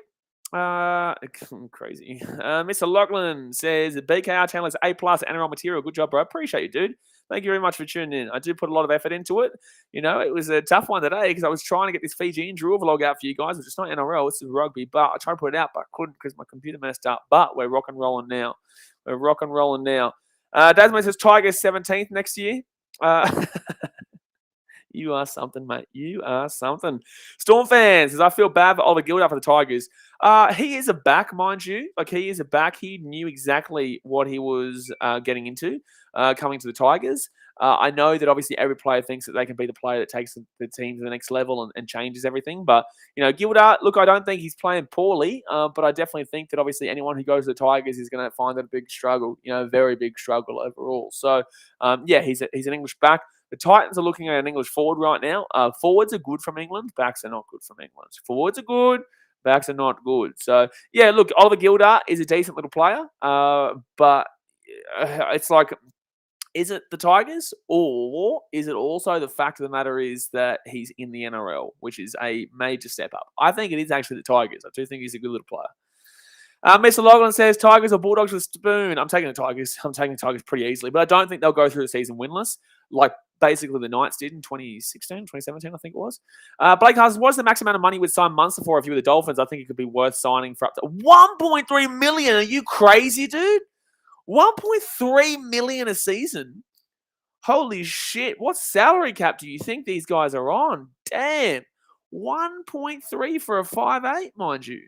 Crazy. Mr. Lachlan says the BKR channel is A+ NRL material. Good job, bro. Appreciate you, dude. Thank you very much for tuning in. I do put a lot of effort into it. It was a tough one today because I was trying to get this Fijian drill vlog out for you guys, which is not NRL, it's rugby. But I tried to put it out, but I couldn't because my computer messed up. But we're rock and rolling now. Dasmo says Tigers 17th next year. You are something, mate. You are something. Storm fans says, I feel bad for Oliver Gilda for the Tigers. He is a back, mind you. He is a back. He knew exactly what he was getting into coming to the Tigers. I know that obviously every player thinks that they can be the player that takes the team to the next level and changes everything. But, Gilda, look, I don't think he's playing poorly, but I definitely think that obviously anyone who goes to the Tigers is going to find that a big struggle, very big struggle overall. So, yeah, he's an English back. The Titans are looking at an English forward right now. Forwards are good from England. Backs are not good from England. Forwards are good. Backs are not good. So, yeah, look, Oliver Gilda is a decent little player. But it's like, is it the Tigers, or is it also the fact of the matter is that he's in the NRL, which is a major step up? I think it is actually the Tigers. I do think he's a good little player. Mr. Loughlin says, Tigers or Bulldogs with spoon. I'm taking the Tigers. I'm taking the Tigers pretty easily, but I don't think they'll go through the season winless, like basically the Knights did in 2016, 2017, I think it was. Blake Hutchins, what's the max amount of money we'd sign Munster for if you were the Dolphins? I think it could be worth signing for up to 1.3 million. Are you crazy, dude? 1.3 million a season? Holy shit. What salary cap do you think these guys are on? Damn. 1.3 for a 5'8", mind you.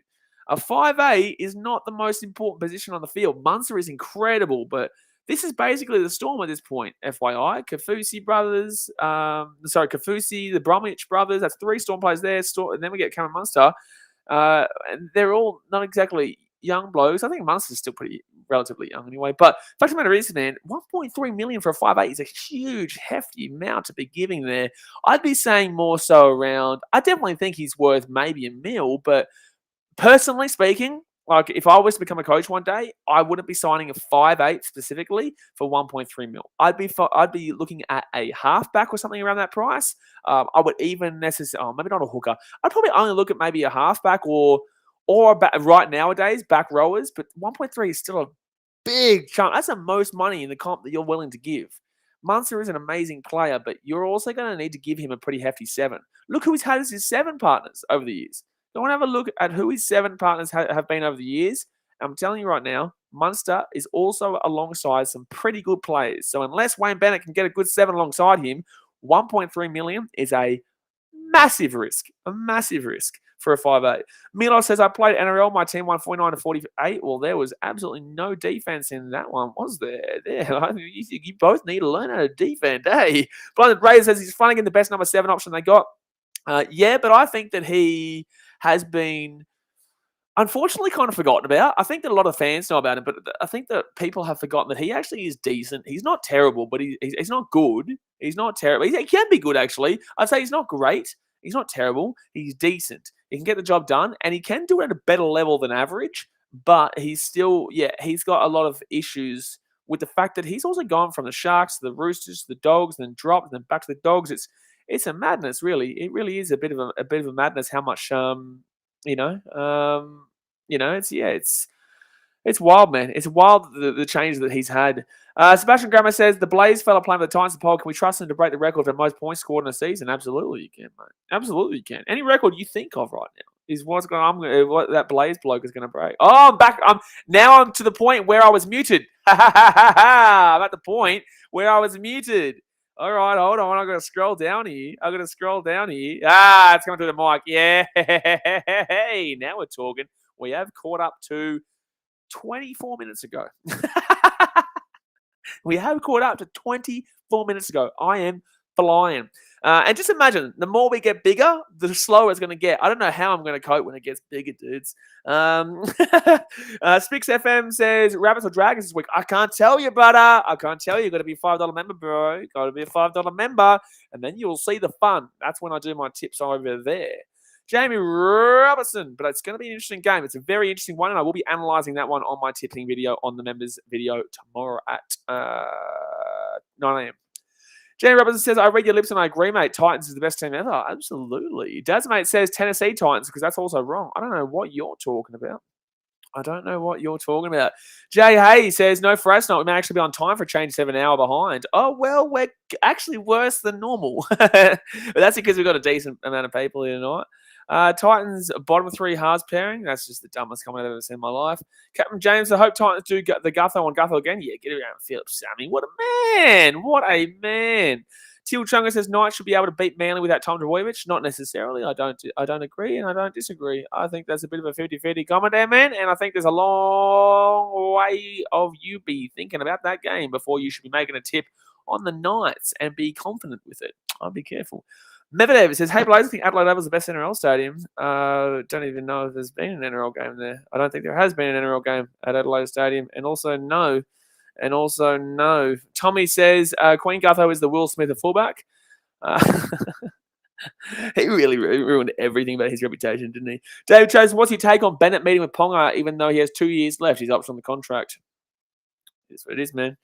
A 5'8" is not the most important position on the field. Munster is incredible, but this is basically the Storm at this point, FYI. Kafusi brothers, Kafusi, the Bromwich brothers, that's 3 Storm players there. And then we get Cameron Munster. And they're all not exactly young blokes. I think Munster's still pretty relatively young anyway. But the fact of the matter is, man, 1.3 million for a 5'8" is a huge, hefty amount to be giving there. I'd be saying more so around, I definitely think he's worth maybe $1 million, but personally speaking, like if I was to become a coach one day, I wouldn't be signing a 5'8" specifically for 1.3 million. I'd be looking at a halfback or something around that price. I would even necessarily, maybe not a hooker. I'd probably only look at maybe a halfback or right nowadays back rowers. But 1.3 is still a big chunk. That's the most money in the comp that you're willing to give. Munster is an amazing player, but you're also going to need to give him a pretty hefty 7. Look who he's had as his 7 partners over the years. Go and have a look at who his 7 partners have been over the years. I'm telling you right now, Munster is also alongside some pretty good players. So unless Wayne Bennett can get a good 7 alongside him, 1.3 million is a massive risk. A massive risk for a 5'8". Milo says, I played NRL. My team won 49-48. Well, there was absolutely no defense in that one, was there? You both need to learn how to defend, hey? Blinded Brader says he's Flanagan the best number 7 option they got. Yeah, but I think that he has been unfortunately kind of forgotten about. I think that a lot of fans know about him, but I think that people have forgotten that he actually is decent. He's not terrible, but he's not good. He's not terrible. He can be good, actually. I'd say he's not great. He's not terrible. He's decent. He can get the job done, and he can do it at a better level than average, but he's still, he's got a lot of issues with the fact that he's also gone from the Sharks to the Roosters to the Dogs, then dropped, then back to the Dogs. It's a madness, really. It really is a bit of a madness how much it's wild, man. It's wild the change that he's had. Sebastian Grammer says the Blaze fella playing for the Titans poll. Can we trust them to break the record for most points scored in a season? Absolutely, you can, mate. Absolutely, you can. Any record you think of right now is what that Blaze bloke is going to break. Oh, I'm back. I'm to the point where I was muted. I'm at the point where I was muted. All right, hold on. I'm going to scroll down here. Ah, it's coming through the mic. Yeah. Hey, now we're talking. We have caught up to 24 minutes ago. We have caught up to 24 minutes ago. I am flying. And just imagine, the more we get bigger, the slower it's going to get. I don't know how I'm going to cope when it gets bigger, dudes. Spix FM says, Rabbits or Dragons this week? I can't tell you, brother. I can't tell you. You've got to be a $5 member, bro. Got to be a $5 member. And then you'll see the fun. That's when I do my tips over there. Jamie Robertson, but it's going to be an interesting game. It's a very interesting one, and I will be analysing that one on my tipping video on the members video tomorrow at 9 a.m. Jamie Robertson says, I read your lips and I agree, mate. Titans is the best team ever. Absolutely. Dad's mate says Tennessee Titans because that's also wrong. I don't know what you're talking about. Jay Hay says, no Fresno. We may actually be on time for a change 7 hour behind. Oh, well, we're actually worse than normal. But that's because we've got a decent amount of people here tonight. Titans bottom 3 halves pairing. That's just the dumbest comment I've ever seen in my life. Captain James, I hope Titans do get the Gutho on Gutho again. Yeah, get around the field, Sammy. What a man. Teal Chunga says Knights should be able to beat Manly without Tom Trbojevic. Not necessarily. I don't agree and I don't disagree. I think that's a bit of a 50-50 comment there, man. And I think there's a long way of you be thinking about that game before you should be making a tip on the Knights and be confident with it. I'll be careful. Medvedev says, hey, Blaze, I think Adelaide Oval's the best NRL stadium. Don't even know if there's been an NRL game there. I don't think there has been an NRL game at Adelaide Stadium. And also, no. Tommy says, Queen Gutho is the Will Smith of fullback. He really ruined everything about his reputation, didn't he? David Chase, what's your take on Bennett meeting with Ponga, even though he has 2 years left? He's up on the contract. It's what it is, man.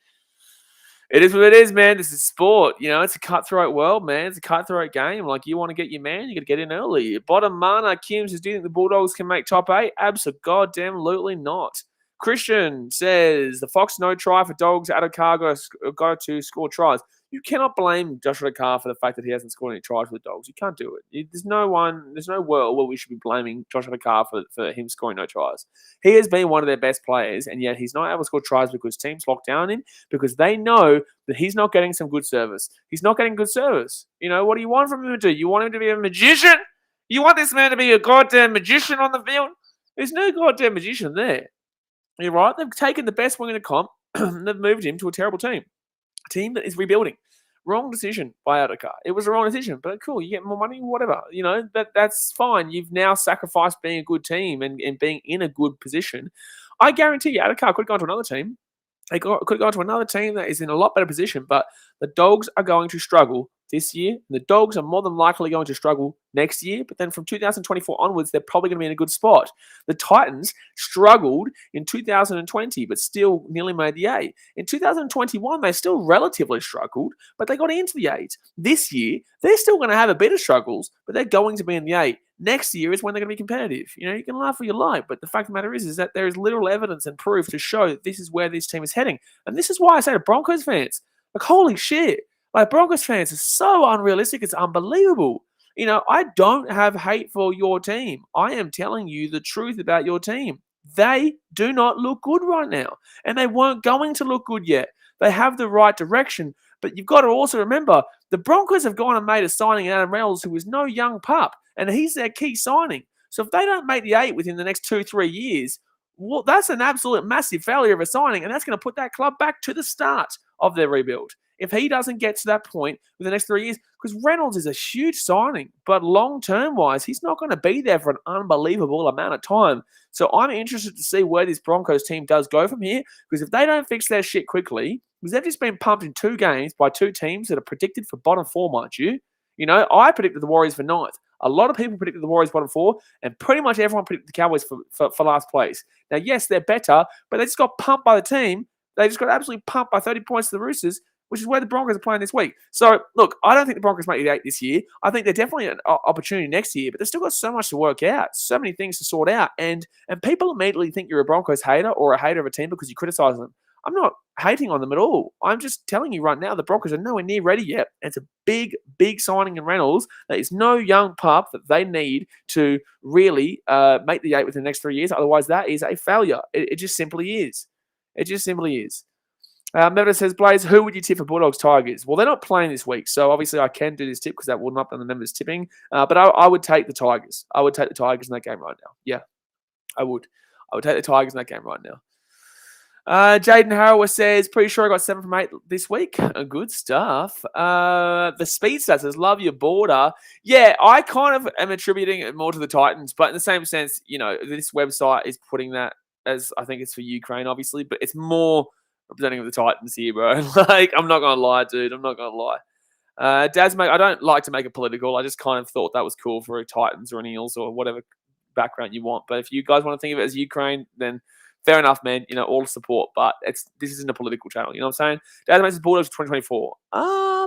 It is what it is, man. This is sport. You know, it's a cutthroat world, man. It's a cutthroat game. Like, you want to get your man, you got to get in early. Bottom Mana Kim says, do you think the Bulldogs can make top 8? Absolutely not. Christian says, the Fox no try for Dogs. Adokar got to score tries. You cannot blame Joshua Adokar for the fact that he hasn't scored any tries for the Dogs. You can't do it. There's no world where we should be blaming Joshua Adokar for him scoring no tries. He has been one of their best players, and yet he's not able to score tries because teams lock down him because they know that he's not getting some good service. He's not getting good service. You know, what do you want from him to do? You want him to be a magician? You want this man to be a goddamn magician on the field? There's no goddamn magician there. You're right. They've taken the best wing in the comp. They've moved him to a terrible team. A team that is rebuilding. Wrong decision by Adokar. It was a wrong decision, but cool. You get more money, whatever. You know, that's fine. You've now sacrificed being a good team and being in a good position. I guarantee you, Adokar could have gone to another team. They could have gone to another team that is in a lot better position, but the Dogs are going to struggle this year. The Dogs are more than likely going to struggle next year, but then from 2024 onwards, they're probably going to be in a good spot. The Titans struggled in 2020, but still nearly made the 8. In 2021, they still relatively struggled, but they got into the 8. This year, they're still going to have a bit of struggles, but they're going to be in the 8. Next year is when they're going to be competitive. You know, you can laugh what you like, but the fact of the matter is that there is literal evidence and proof to show that this is where this team is heading. And this is why I say to Broncos fans, like, holy shit. Like, Broncos fans are so unrealistic. It's unbelievable. You know, I don't have hate for your team. I am telling you the truth about your team. They do not look good right now. And they weren't going to look good yet. They have the right direction. But you've got to also remember, the Broncos have gone and made a signing in Adam Reynolds, who is no young pup. And he's their key signing. So if they don't make the 8 within the next 2-3 years, well, that's an absolute massive failure of a signing. And that's going to put that club back to the start of their rebuild. If he doesn't get to that point within the next 3 years, because Reynolds is a huge signing, but long-term wise, he's not going to be there for an unbelievable amount of time. So I'm interested to see where this Broncos team does go from here, because if they don't fix their shit quickly, because they've just been pumped in 2 games by 2 teams that are predicted for bottom 4, mind you. You know, I predicted the Warriors for 9th. A lot of people predicted the Warriors bottom 4, and pretty much everyone predicted the Cowboys for last place. Now, yes, they're better, but they just got pumped by the team. They just got absolutely pumped by 30 points to the Roosters, which is where the Broncos are playing this week. So, look, I don't think the Broncos make the 8 this year. I think they're definitely an opportunity next year, but they've still got so much to work out, so many things to sort out, and people immediately think you're a Broncos hater or a hater of a team because you criticize them. I'm not hating on them at all. I'm just telling you right now, the Broncos are nowhere near ready yet. And it's a big, big signing in Reynolds. There is no young pup that they need to really make the 8 within the next 3 years. Otherwise, that is a failure. It just simply is. It just simply is. Melvin says, Blaze, who would you tip for Bulldogs Tigers? Well, they're not playing this week, so obviously I can do this tip because that will not be on the members tipping. But I would take the Tigers. I would take the Tigers in that game right now. Yeah, I would. I would take the Tigers in that game right now. Jaden Harrower says, pretty sure I got 7 from 8 this week. Good stuff. The Speed Stats says, love your border. Yeah, I kind of am attributing it more to the Titans, but in the same sense, this website is putting that as, I think it's for Ukraine, obviously, but it's more representing of the Titans here, bro. I'm not going to lie, dude. I'm not going to lie. Dazmate, I don't like to make it political. I just kind of thought that was cool for a Titans or an Eels or whatever background you want. But if you guys want to think of it as Ukraine, then fair enough, man. All support. But this isn't a political channel. You know what I'm saying? Dazmate says Bulldogs 2024.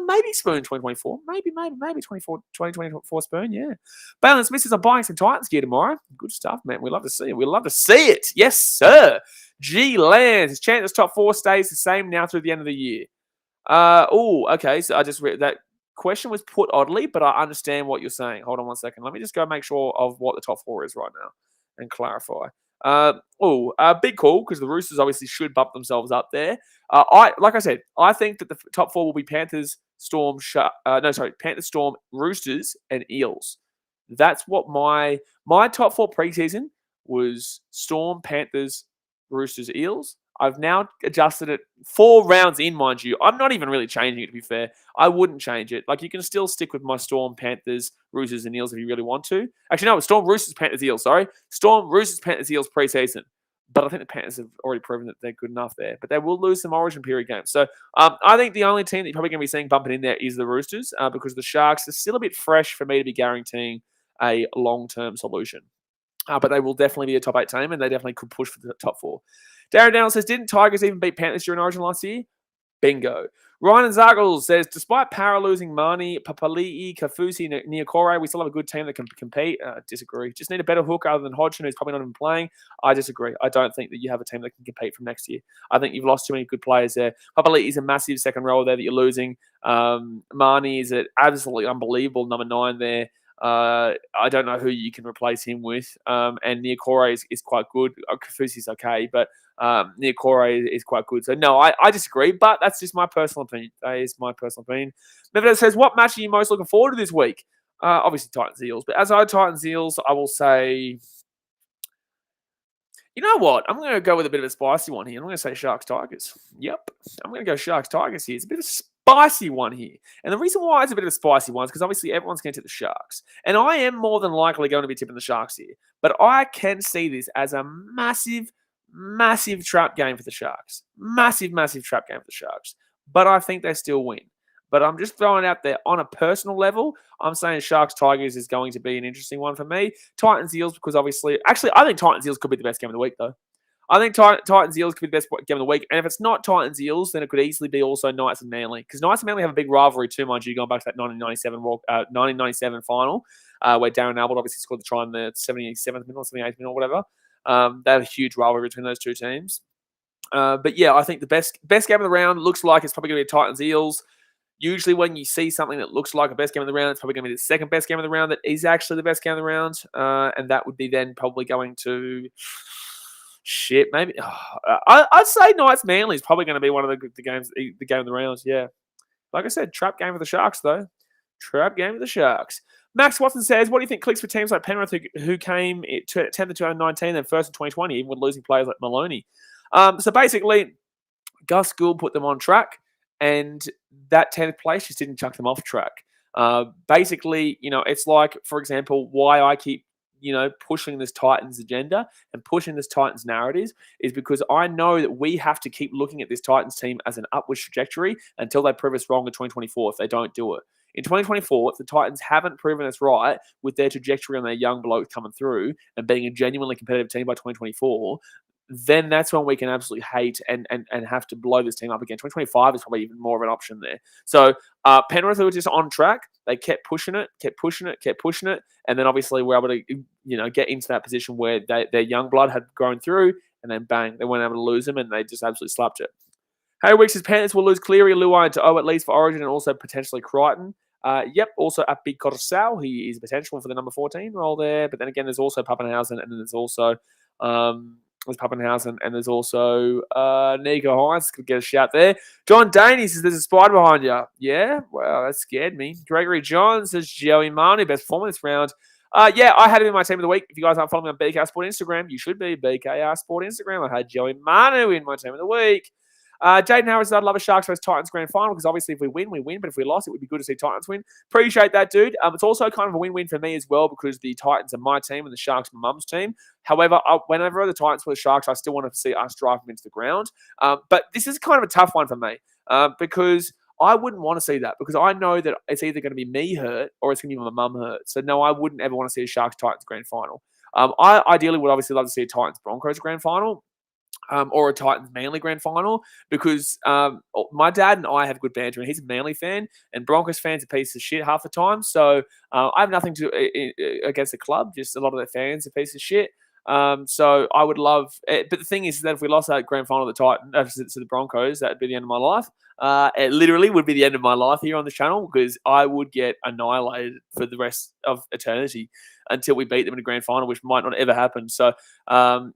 Maybe Spoon 2024. Maybe 2024 Spoon, yeah. Balance Smith says, I'm buying some Titans gear tomorrow. Good stuff, man. We love to see it. We love to see it. Yes, sir. G Lands. His chance top 4 stays the same now through the end of the year. Okay. So I just read that question was put oddly, but I understand what you're saying. Hold on one second. Let me just go make sure of what the top 4 is right now and clarify. Big call because the Roosters obviously should bump themselves up there. Like I said, I think that the top 4 will be Panthers, Storm, Panthers, Storm, Roosters, and Eels. That's what my top 4 preseason was: Storm, Panthers, Roosters, Eels. I've now adjusted it 4 rounds in, mind you. I'm not even really changing it, to be fair. I wouldn't change it. You can still stick with my Storm, Panthers, Roosters, and Eels if you really want to. Actually, no, Storm, Roosters, Panthers, Eels, sorry. Storm, Roosters, Panthers, Eels preseason. But I think the Panthers have already proven that they're good enough there. But they will lose some Origin period games. So I think the only team that you're probably going to be seeing bumping in there is the Roosters because the Sharks are still a bit fresh for me to be guaranteeing a long-term solution. But they will definitely be a top 8 team, and they definitely could push for the top 4. Darren Dowell says, didn't Tigers even beat Panthers during Origin last year? Bingo. Ryan and Zargles says, despite Para losing Marnie, Papali'i, Kafusi, Niokore, we still have a good team that can compete. Disagree. Just need a better hooker other than Hodgson, who's probably not even playing. I disagree. I don't think that you have a team that can compete from next year. I think you've lost too many good players there. Papali'i is a massive second rower there that you're losing. Marnie is an absolutely unbelievable number 9 there. I don't know who you can replace him with. And Niokore is quite good. Kafusi's okay, but Niokore is quite good. So, no, I disagree, but that's just my personal opinion. That is my personal opinion. Nevertheless says, what match are you most looking forward to this week? Obviously, Titans-Eels. But as I Titans-Eels, I will say, you know what? I'm going to go with a bit of a spicy one here. I'm going to say Sharks-Tigers. Yep. I'm going to go Sharks-Tigers here. It's a bit of a spicy one here. And the reason why it's a bit of a spicy one is because obviously everyone's going to tip the Sharks. And I am more than likely going to be tipping the Sharks here. But I can see this as a massive trap game for the Sharks. Massive trap game for the Sharks. But I think they still win. But I'm just throwing out there on a personal level, I'm saying Sharks-Tigers is going to be an interesting one for me. Titans-Eels, because obviously... Actually, I think Titans-Eels could be the best game of the week, though. I think Titans-Eels could be the best game of the week. And if it's not Titans-Eels, then it could easily be also Knights and Manly. Because Knights and Manly have a big rivalry too, mind you, going back to that 1997 final, where Darren Albert obviously scored the try in the 77th minute or 78th minute or whatever. They have a huge rivalry between those two teams. But yeah, I think the best game of the round looks like it's probably going to be Titans-Eels. Usually when you see something that looks like a best game of the round, it's probably going to be the second best game of the round that is actually the best game of the round. And that would be then probably going to... Shit, maybe. I'd say Knights Manly is probably going to be one of the games, the game of the rounds, yeah. Like I said, trap game for the Sharks, though. Trap game for the Sharks. Max Watson says, what do you think clicks for teams like Penrith who came 10th in 2019 and first in 2020, even with losing players like Maloney? So basically, Gus Gould put them on track, and that 10th place just didn't chuck them off track. Basically, it's like, for example, why I keep pushing this Titans agenda and pushing this Titans narrative is because I know that we have to keep looking at this Titans team as an upwards trajectory until they prove us wrong in 2024 if they don't do it. In 2024, if the Titans haven't proven us right with their trajectory on their young blokes coming through and being a genuinely competitive team by 2024, then that's when we can absolutely hate and have to blow this team up again. 2025 is probably even more of an option there. So Penrith were just on track. They kept pushing it, and then obviously we're able to get into that position where their young blood had grown through, and then bang, they weren't able to lose them, and they just absolutely slapped it. Harry Weeks says Panthers will lose Cleary, Luai to O at least for Origin, and also potentially Crichton. Yep, also at BKRsport, he is potential for the number 14 role there, but then again, there's also Pappenhausen, and then there's also There's Pappenhausen, and there's also Nico Hines. Could get a shout there. John Daney says there's a spider behind you. Yeah, well, that scared me. Gregory John says Joey Manu, best performer this round. Yeah, I had him in my team of the week. If you guys aren't following me on BKRsport Instagram, you should be. BKRsport Instagram. I had Joey Manu in my team of the week. Jaden Harris, I'd love a Sharks vs Titans grand final because obviously if we win, we win. But if we lost, it would be good to see Titans win. Appreciate that, dude. It's also kind of a win-win for me as well because the Titans are my team and the Sharks are Mum's team. However, whenever the Titans play the Sharks, I still want to see us drive them into the ground. But this is kind of a tough one for me because I wouldn't want to see that because I know that it's either going to be me hurt or it's going to be my mum hurt. So, no, I wouldn't ever want to see a Sharks-Titans grand final. I ideally would obviously love to see a Titans-Broncos grand final. Or a Titans Manly grand final because my dad and I have good banter and he's a Manly fan and Broncos fans are a piece of shit half the time. So I have nothing against the club, just a lot of their fans are a piece of shit. So I would love it. But the thing is that if we lost that grand final to the Broncos, that would be the end of my life. It literally would be the end of my life here on the channel because I would get annihilated for the rest of eternity until we beat them in a grand final, which might not ever happen. So,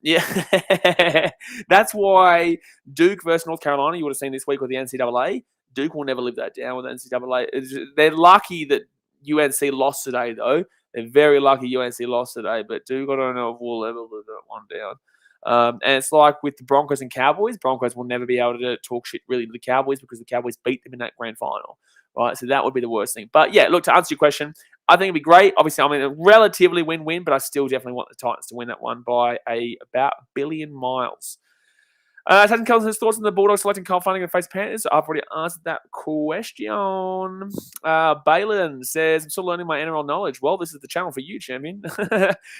yeah, that's why Duke versus North Carolina, you would have seen this week with the NCAA. Duke will never live that down with the NCAA. They're lucky that UNC lost today, though. They're very lucky UNC lost today, but Duke, I don't know if we'll ever live that one down. And it's like with the Broncos and Cowboys. Broncos will never be able to talk shit really to the Cowboys because the Cowboys beat them in that grand final, right? So that would be the worst thing. But yeah, look, to answer your question, I think it'd be great. Obviously, I mean, a relatively win-win, but I still definitely want the Titans to win that one by about 1 billion miles. Tatum Kells his thoughts on the Bulldogs selecting Kyle Flanagan to face Panthers. I've already answered that question. Balin says, I'm still learning my NRL knowledge. Well, this is the channel for you, champion.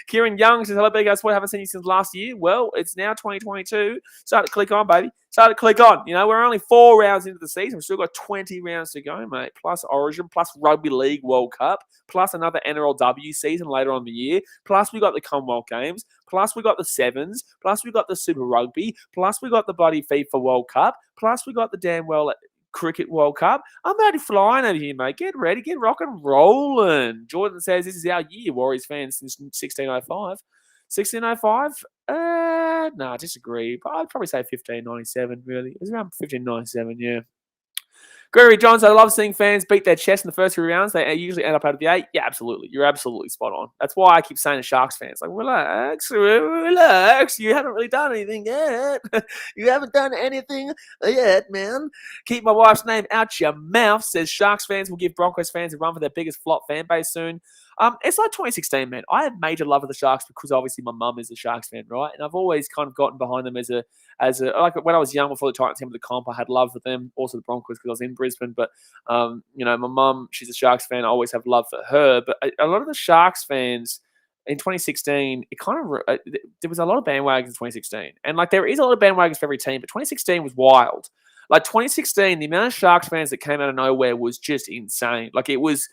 Kieran Young says, hello, BKRsport. I haven't seen you since last year. Well, it's now 2022. Start to click on, baby. Start to click on. You know, we're only 4 rounds into the season. We've still got 20 rounds to go, mate. Plus Origin, plus Rugby League World Cup, plus another NRLW season later on in the year. Plus we got the Commonwealth Games. Plus we got the Sevens. Plus we got the Super Rugby. Plus we got the bloody FIFA World Cup. Plus we got the damn well Cricket World Cup. I'm already flying over here, mate. Get ready. Get rock and rolling. Jordan says this is our year, Warriors fans, since 1605. 1605? No, I disagree. But I'd probably say 1597, really. It was around 1597, yeah. Gregory Johns, I love seeing fans beat their chest in the first 3 rounds. They usually end up out of the 8. Yeah, absolutely. You're absolutely spot on. That's why I keep saying to Sharks fans, like, relax. You haven't really done anything yet. You haven't done anything yet, man. Keep my wife's name out your mouth, says Sharks fans will give Broncos fans a run for their biggest flop fan base soon. It's like 2016, man. I have major love of the Sharks because obviously my mum is a Sharks fan, right? And I've always kind of gotten behind them as a like when I was young before the Titans came to the comp, I had love for them. Also the Broncos because I was in Brisbane. But you know, my mum, she's a Sharks fan. I always have love for her. But a lot of the Sharks fans in 2016, it kind of there was a lot of bandwagons in 2016, and like there is a lot of bandwagons for every team. But 2016 was wild. Like 2016, the amount of Sharks fans that came out of nowhere was just insane. Like it was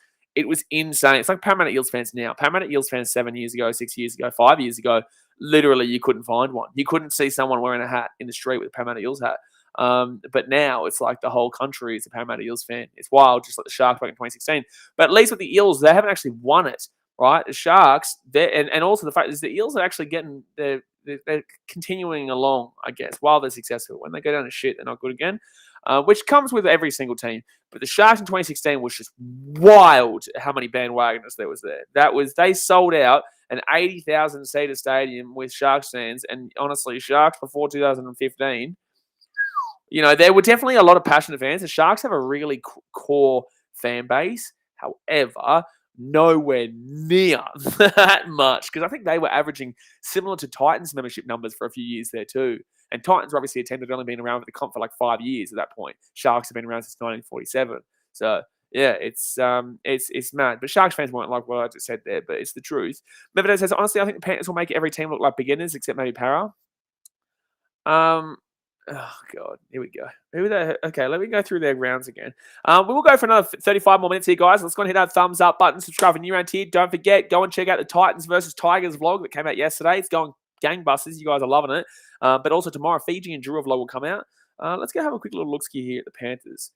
insane. It's like Parramatta Eels fans now. Parramatta Eels fans 7 years ago, 6 years ago, 5 years ago, literally you couldn't find one. You couldn't see someone wearing a hat in the street with a Parramatta Eels hat. But now it's like the whole country is a Parramatta Eels fan. It's wild, just like the Sharks back in 2016. But at least with the Eels, they haven't actually won it, right? The Sharks, and also the fact is the Eels are actually getting they're continuing along, I guess, while they're successful. When they go down to shit, they're not good again. Which comes with every single team. But the Sharks in 2016 was just wild how many bandwagoners there was there. They sold out an 80,000-seater stadium with Sharks fans. And honestly, Sharks before 2015, you know, there were definitely a lot of passionate fans. The Sharks have a really core fan base. However, nowhere near that much. Because I think they were averaging similar to Titans membership numbers for a few years there too. And Titans were obviously a team that had only been around with the comp for like 5 years at that point. Sharks have been around since 1947. So yeah, it's mad. But Sharks fans won't like what I just said there, but it's the truth. Medvedev says, honestly, I think the Panthers will make every team look like beginners, except maybe Para. Oh God, here we go. Okay, let me go through their rounds again. We will go for another 35 more minutes here, guys. Let's go and hit that thumbs up button, subscribe for new round here. Don't forget, go and check out the Titans versus Tigers vlog that came out yesterday. It's going gangbusters. You guys are loving it. But also tomorrow, Fiji and Drua vlog will come out. Let's go have a quick little look-ski here at the Panthers.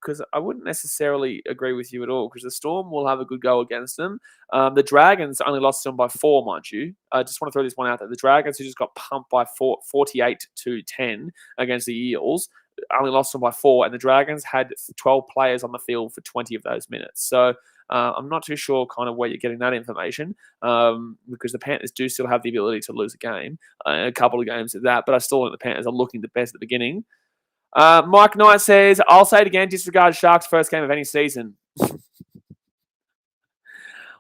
because I wouldn't necessarily agree with you at all, because the Storm will have a good go against them. The Dragons only lost to them by 4, mind you. I just want to throw this one out there. The Dragons, who just got pumped by 48-10 against the Eels, only lost them by 4, and the Dragons had 12 players on the field for 20 of those minutes. So I'm not too sure kind of where you're getting that information, because the Panthers do still have the ability to lose a game, a couple of games at that, but I still think the Panthers are looking the best at the beginning. Mike Knight says, I'll say it again, disregard Sharks' first game of any season.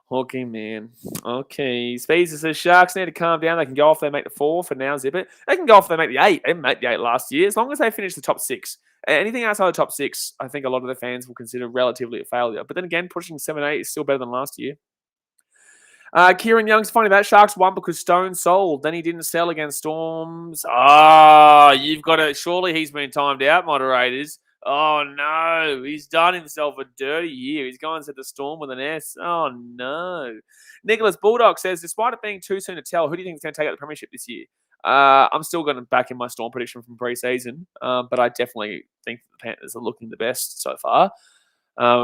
Okay, man. Okay. Speeds says, Sharks need to calm down. They can go off there, make the 4 for now, zip it. They can go off there, make the 8. They made the 8 last year, as long as they finish the top 6. Anything outside the top 6, I think a lot of the fans will consider relatively a failure. But then again, pushing 7-8 is still better than last year. Kieran Young's funny that Sharks won because Stone sold. Then he didn't sell against Storms. You've got to. Surely he's been timed out, moderators. Oh no, he's done himself a dirty year. He's going to the Storm with an S. Oh no. Nicholas Bulldog says, despite it being too soon to tell, who do you think is going to take out the premiership this year? I'm still going to back in my Storm prediction from preseason, but I definitely think the Panthers are looking the best so far,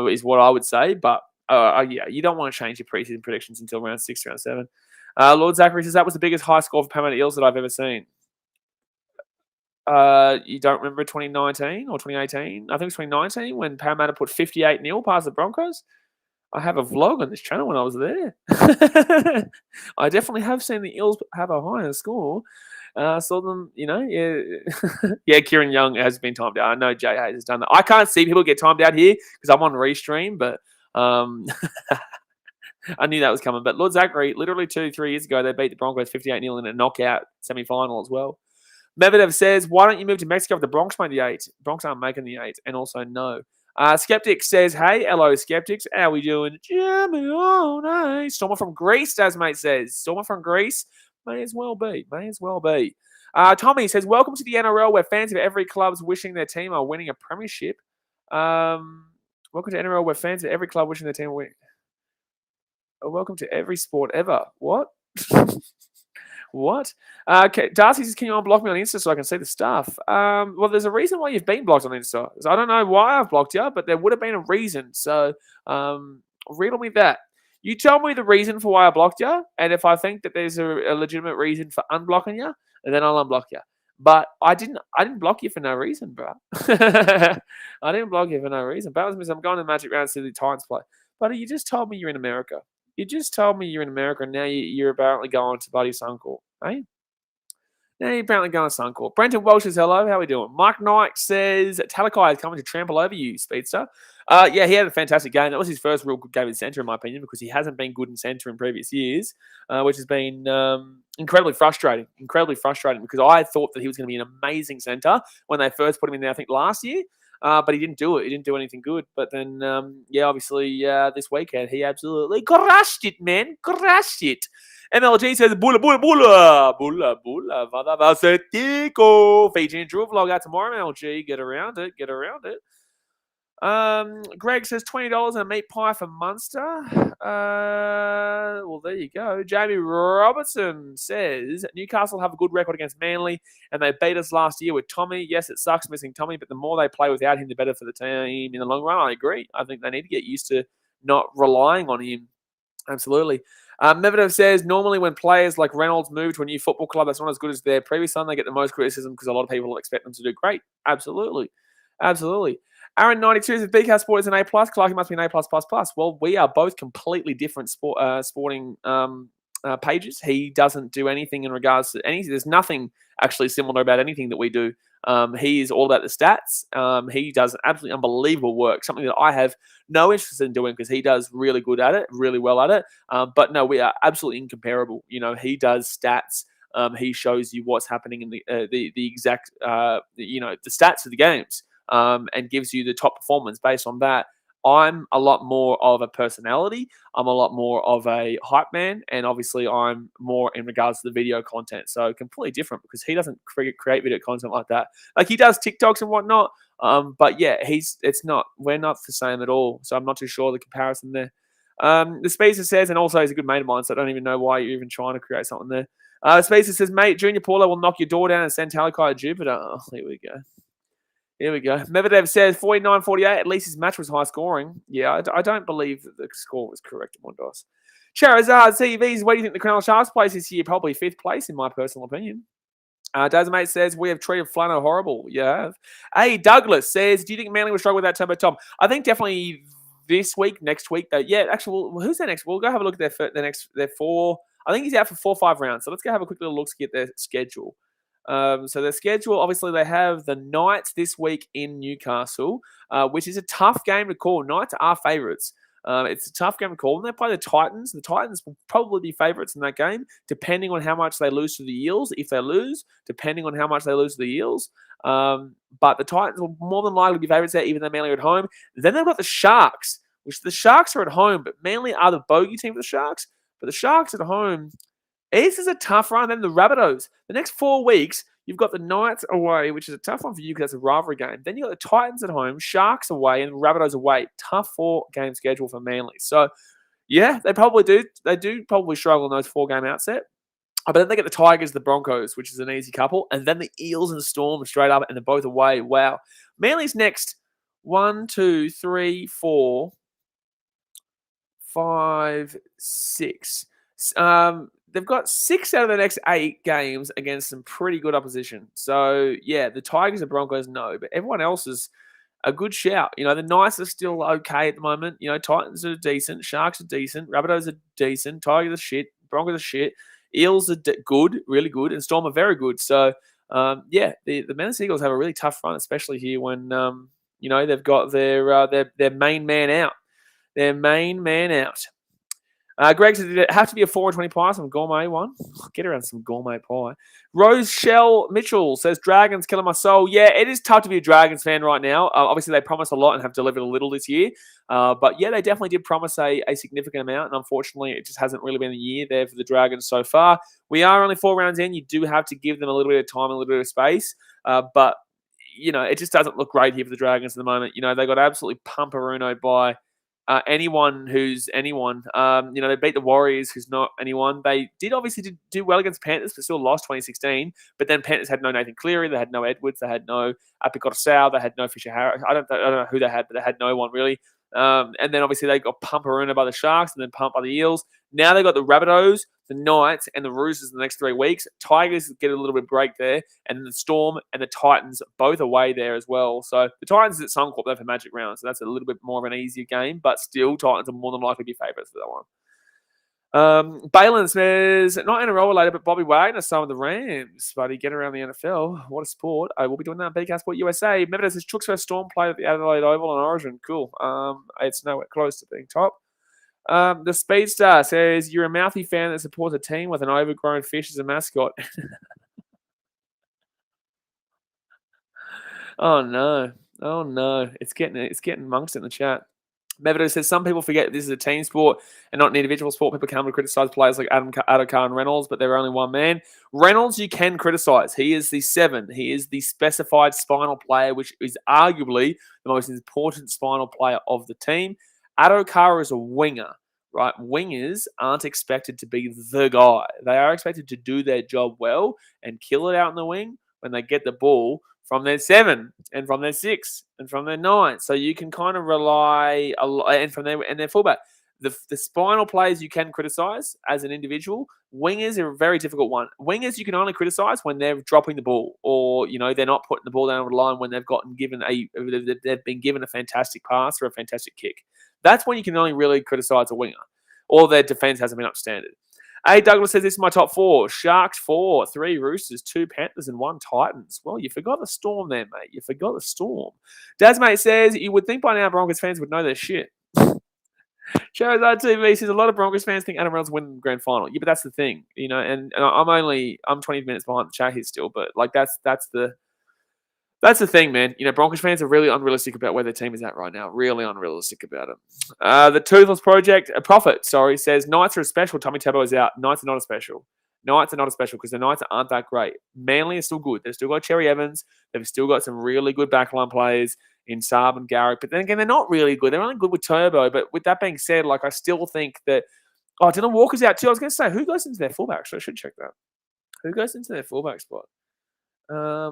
is what I would say. But yeah, you don't want to change your preseason predictions until round 6, round 7. Lord Zachary says, that was the biggest high score for Parramatta Eels that I've ever seen. You don't remember 2019 or 2018? I think it was 2019 when Parramatta put 58-0 past the Broncos. I have a vlog on this channel when I was there. I definitely have seen the Eels have a higher score. Saw them, yeah. Yeah, Kieran Young has been timed out. I know Jay Hayes has done that. I can't see people get timed out here because I'm on Restream, but I knew that was coming. But Lord Zachary, literally 2-3 years ago, they beat the Broncos 58-0 in a knockout semi-final as well. Medvedev says, why don't you move to Mexico if the Bronx made the 8? Bronx aren't making the 8. And also, no. Skeptic says, hey, hello, Skeptics. How we doing? Jimmy, oh, nice. Stormer from Greece, as mate says. Stormer from Greece? May as well be. May as well be. Tommy says, welcome to the NRL where fans of every club's wishing their team are winning a premiership. Welcome to NRL where fans of every club wishing their team are winning. Welcome to every sport ever. What? What? Okay, Darcy says, can you unblock me on Insta so I can see the stuff? Well, there's a reason why you've been blocked on Insta. So I don't know why I've blocked you, but there would have been a reason. So riddle me that. You tell me the reason for why I blocked you, and if I think that there's a legitimate reason for unblocking you, then I'll unblock you. But I didn't block you for no reason, bro. I didn't block you for no reason. Balance means I'm going to Magic Round to the Titans play. Buddy, you just told me you're in America. You just told me you're in America, and now you're apparently going to bloody Suncorp, eh? Now you're apparently going to Suncorp. Brenton Welsh says, hello, how are we doing? Mike Knight says, Talakai is coming to trample over you, Speedster. Yeah, he had a fantastic game. That was his first real good game in centre, in my opinion, because he hasn't been good in centre in previous years, which has been incredibly frustrating. Incredibly frustrating, because I thought that he was going to be an amazing centre when they first put him in there, I think, last year. But he didn't do it. He didn't do anything good. But then, yeah, obviously, this weekend, he absolutely crushed it, man. Crushed it. MLG says, bula, bula, bula. Bula, bula. Vada Vasetico. Featuring Drew vlog out tomorrow, MLG. Get around it. Get around it. Greg says $20 and a meat pie for Munster. Well, there you go. Jamie Robertson says Newcastle have a good record against Manly, and they beat us last year with Tommy. Yes, it sucks missing Tommy, but the more they play without him, the better for the team in the long run. I agree. I think they need to get used to not relying on him. Absolutely. Medvedev says normally when players like Reynolds move to a new football club that's not as good as their previous one, they get the most criticism because a lot of people expect them to do great. Absolutely. Absolutely. Aaron 92 says BKRsport is an A+. Clarky must be an A+++. Well, we are both completely different sporting pages. He doesn't do anything in regards to anything. There's nothing actually similar about anything that we do. He is all about the stats. He does absolutely unbelievable work, something that I have no interest in doing because he does really good at it, really well at it. But no, we are absolutely incomparable. You know, he does stats. He shows you what's happening in the exact, the stats of the games. And gives you the top performance based on that. I'm a lot more of a personality. I'm a lot more of a hype man. And obviously, I'm more in regards to the video content. So completely different because he doesn't create video content like that. Like he does TikToks and whatnot. But yeah, we're not the same at all. So I'm not too sure the comparison there. The Spacer says, and also he's a good mate of mine, so I don't even know why you're even trying to create something there. Spacer says, mate, Junior Paulo will knock your door down and send Talakai to Jupiter. Oh, here we go. Here we go. Medvedev says 49-48. At least his match was high scoring. Yeah, I don't believe that the score was correct, Mondos. Charizard CVs, where do you think the Cronulla Sharks place this year? Probably 5th place, in my personal opinion. Dazmate says, we have treated Flano horrible. You have. Hey, Douglas says, do you think Manly will struggle with that Turbo Tom? I think definitely this week, next week, though. Yeah, actually, who's their next? We'll go have a look at their 4. I think he's out for 4 or 5 rounds. So let's go have a quick little look to get their schedule. So their schedule, obviously, they have the Knights this week in Newcastle, which is a tough game to call. Knights are favourites. It's a tough game to call. And they play the Titans. The Titans will probably be favourites in that game, depending on how much they lose to the Eels. If they lose, depending on how much they lose to the Eels. But the Titans will more than likely be favourites there, even though Manly are at home. Then they've got the Sharks, which the Sharks are at home, but Manly are the bogey team for the Sharks. But the Sharks at home, this is a tough run. Then the Rabbitohs. The next 4 weeks, you've got the Knights away, which is a tough one for you because that's a rivalry game. Then you've got the Titans at home, Sharks away, and Rabbitohs away. Tough 4-game schedule for Manly. So, yeah, they probably do. They do probably struggle in those 4-game outset. But then they get the Tigers, the Broncos, which is an easy couple. And then the Eels and the Storm straight up, and they're both away. Wow. Manly's next 1, 2, 3, 4, 5, 6. They've got 6 out of the next 8 games against some pretty good opposition. So, yeah, the Tigers and Broncos, no. But everyone else is a good shout. You know, the Knights are still okay at the moment. You know, Titans are decent. Sharks are decent. Rabbitohs are decent. Tigers are shit. Broncos are shit. Eels are good, really good. And Storm are very good. So, yeah, the Manly Seagulls have a really tough run, especially here when, you know, they've got their main man out. Their main man out. Greg said, did it have to be a 420 pie? Some gourmet one? Get around some gourmet pie. Rochelle Mitchell says, Dragons killing my soul. Yeah, it is tough to be a Dragons fan right now. Obviously, they promised a lot and have delivered a little this year. But yeah, they definitely did promise a significant amount. And unfortunately, it just hasn't really been a year there for the Dragons so far. We are only 4 rounds in. You do have to give them a little bit of time, a little bit of space. But, you know, it just doesn't look great here for the Dragons at the moment. You know, they got absolutely pumperuno by anyone who's anyone. You know, they beat the Warriors, who's not anyone. They did obviously do well against Panthers, but still lost 2016. But then Panthers had no Nathan Cleary, they had no Edwards, they had no Apicotosau, they had no Fisher Harris. I don't know who they had, but they had no one really. And then obviously they got pumperuna by the Sharks and then pumped by the Eels. Now they got the Rabbitohs, the Knights, and the Roosters in the next 3 weeks. Tigers get a little bit of break there, and then the Storm and the Titans both away there as well. So the Titans is at Suncorp there for Magic Round, so that's a little bit more of an easier game, but still Titans are more than likely to be favourites for that one. Balin says, not NRL related, but Bobby Wagner, some of the Rams, buddy, get around the NFL. What a sport. We'll be doing that on BKRsport USA. Medvedev says, Chooks first Storm played at the Adelaide Oval on Origin. Cool. It's nowhere close to being top. The Speedstar says, you're a mouthy fan that supports a team with an overgrown fish as a mascot. Oh, no. It's getting monks in the chat. Medvedev says, some people forget this is a team sport and not an individual sport. People come to criticize players like Adokar and Reynolds, but they're only one man. Reynolds, you can criticize. He is the 7. He is the specified spinal player, which is arguably the most important spinal player of the team. Adokar is a winger, right? Wingers aren't expected to be the guy. They are expected to do their job well and kill it out in the wing when they get the ball from their 7 and from their 6 and from their 9. So you can kind of rely a lot, and from their fullback. The spinal players you can criticize as an individual. Wingers are a very difficult one. Wingers you can only criticize when they're dropping the ball, or you know they're not putting the ball down the line when they've been given a fantastic pass or a fantastic kick. That's when you can only really criticize a winger, or their defense hasn't been up to standard. A. Douglas says, this is my top 4. Sharks 4, 3 Roosters, 2 Panthers, and 1 Titans. Well, you forgot the Storm there, mate. You forgot the Storm. Dazmate says, you would think by now Broncos fans would know their shit. Charizard TV says, a lot of Broncos fans think Adam Reynolds win the grand final. Yeah, but that's the thing, you know, and I'm 20 minutes behind the chat here still, but like that's the thing, man. You know, Broncos fans are really unrealistic about where their team is at right now. Really unrealistic about it. The Toothless Project, says, Knights are a special. Tommy Tabo is out. Knights are not a special. Knights are not a special because the Knights aren't that great. Manly is still good. They've still got Cherry Evans. They've still got some really good backline players in Saab and Garrick. But then again, they're not really good. They're only good with Turbo. But with that being said, like I still think that... Oh, Dylan Walker's out too. I was going to say, who goes into their fullback? So I should check that. Who goes into their fullback spot?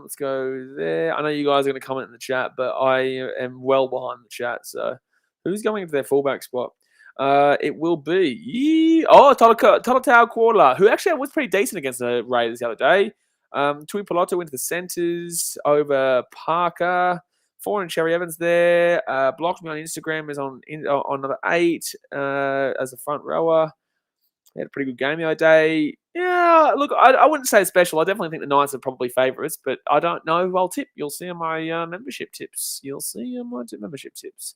Let's go there. I know you guys are going to comment in the chat, but I am well behind the chat. So who's going into their fullback spot? It will be Talatau Koala, who actually was pretty decent against the Raiders the other day. Tui Piloto into the centres over Parker. 4 and Cherry Evans there. Blocked me on Instagram is on number 8 as a front rower. He had a pretty good game the other day. Yeah, look, I wouldn't say special. I definitely think the Knights are probably favourites, but I don't know who I'll tip. You'll see on my membership tips. You'll see on my membership tips.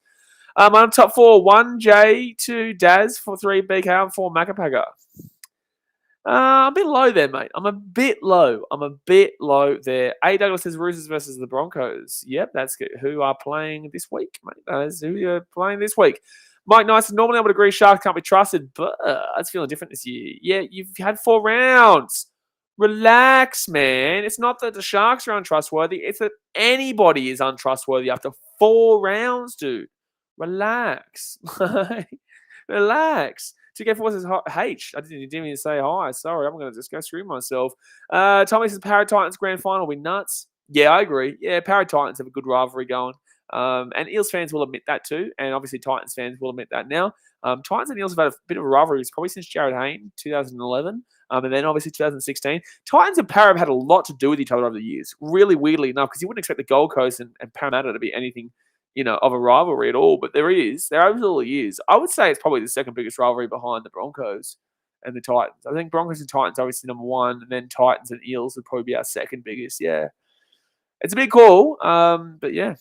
I'm top 4, 1 J, 2 Daz, 3 BK, and 4 Macapaga. I'm a bit low there, mate. I'm a bit low there. A. Douglas says Roosters versus the Broncos. Yep, that's good. Who are playing this week, mate? That is who are playing this week. Mike Nice, normally I would agree Sharks can't be trusted, but it's feeling different this year. Yeah, you've had 4 rounds. Relax, man. It's not that the Sharks are untrustworthy. It's that anybody is untrustworthy after 4 rounds, dude. Relax. Relax. 2K4 says H. I didn't even say hi. Sorry, I'm going to just go screw myself. Tommy says Para Titans grand final will be nuts. Yeah, I agree. Yeah, Para Titans have a good rivalry going. And Eels fans will admit that too. And obviously Titans fans will admit that now. Titans and Eels have had a bit of a rivalry. It's probably since Jared Hayne, 2011. And then obviously 2016. Titans and Para have had a lot to do with each other over the years. Really weirdly enough, because you wouldn't expect the Gold Coast and Parramatta to be anything of a rivalry at all, but there absolutely is. I would say it's probably the second biggest rivalry behind the Broncos and the Titans. I think Broncos and Titans obviously number 1, and then Titans and Eels would probably be our second biggest. Yeah, it's a big call, but yeah.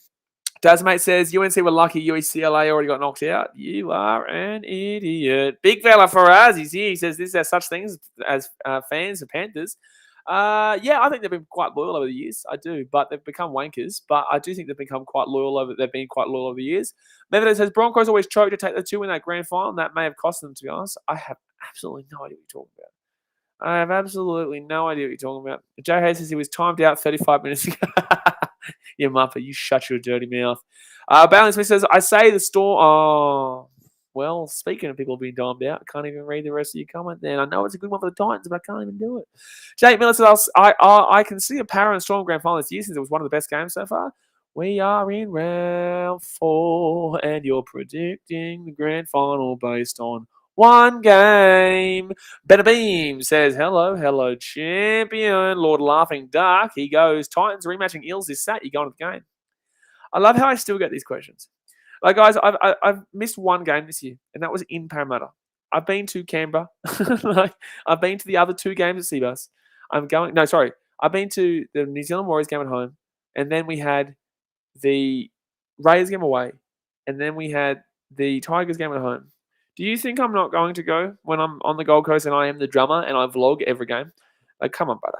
Dazmate says UNC were lucky. UCLA already got knocked out. You are an idiot. Big fella for us. He's here. He says this is such things as fans of Panthers. Yeah, I think they've been quite loyal over the years. I do, but they've become wankers. But I do think they've become quite loyal they've been quite loyal over the years. Methodist says Broncos always choke to take the 2 in that grand final. And that may have cost them, to be honest. I have absolutely no idea what you're talking about. I have absolutely no idea what you're talking about. Joe Hayes says he was timed out 35 minutes ago. You muffet, you shut your dirty mouth. Balance Smith says, I say the Storm. Oh, well, speaking of people being timed out, I can't even read the rest of your comment there. I know it's a good one for the Titans, but I can't even do it. Jake Miller says, I can see a Para and Storm grand final this year since it was one of the best games so far. We are in round 4, and you're predicting the grand final based on 1 game. Better Beam says, hello, champion. Lord Laughing Duck. He goes, Titans rematching Eels is sat. You going to the game? I love how I still get these questions. Like, guys, I've missed 1 game this year, and that was in Parramatta. I've been to Canberra. I've been to the other 2 games at Seabus. I've been to the New Zealand Warriors game at home, and then we had the Raiders game away, and then we had the Tigers game at home. Do you think I'm not going to go when I'm on the Gold Coast and I am the drummer and I vlog every game? Like, come on, brother.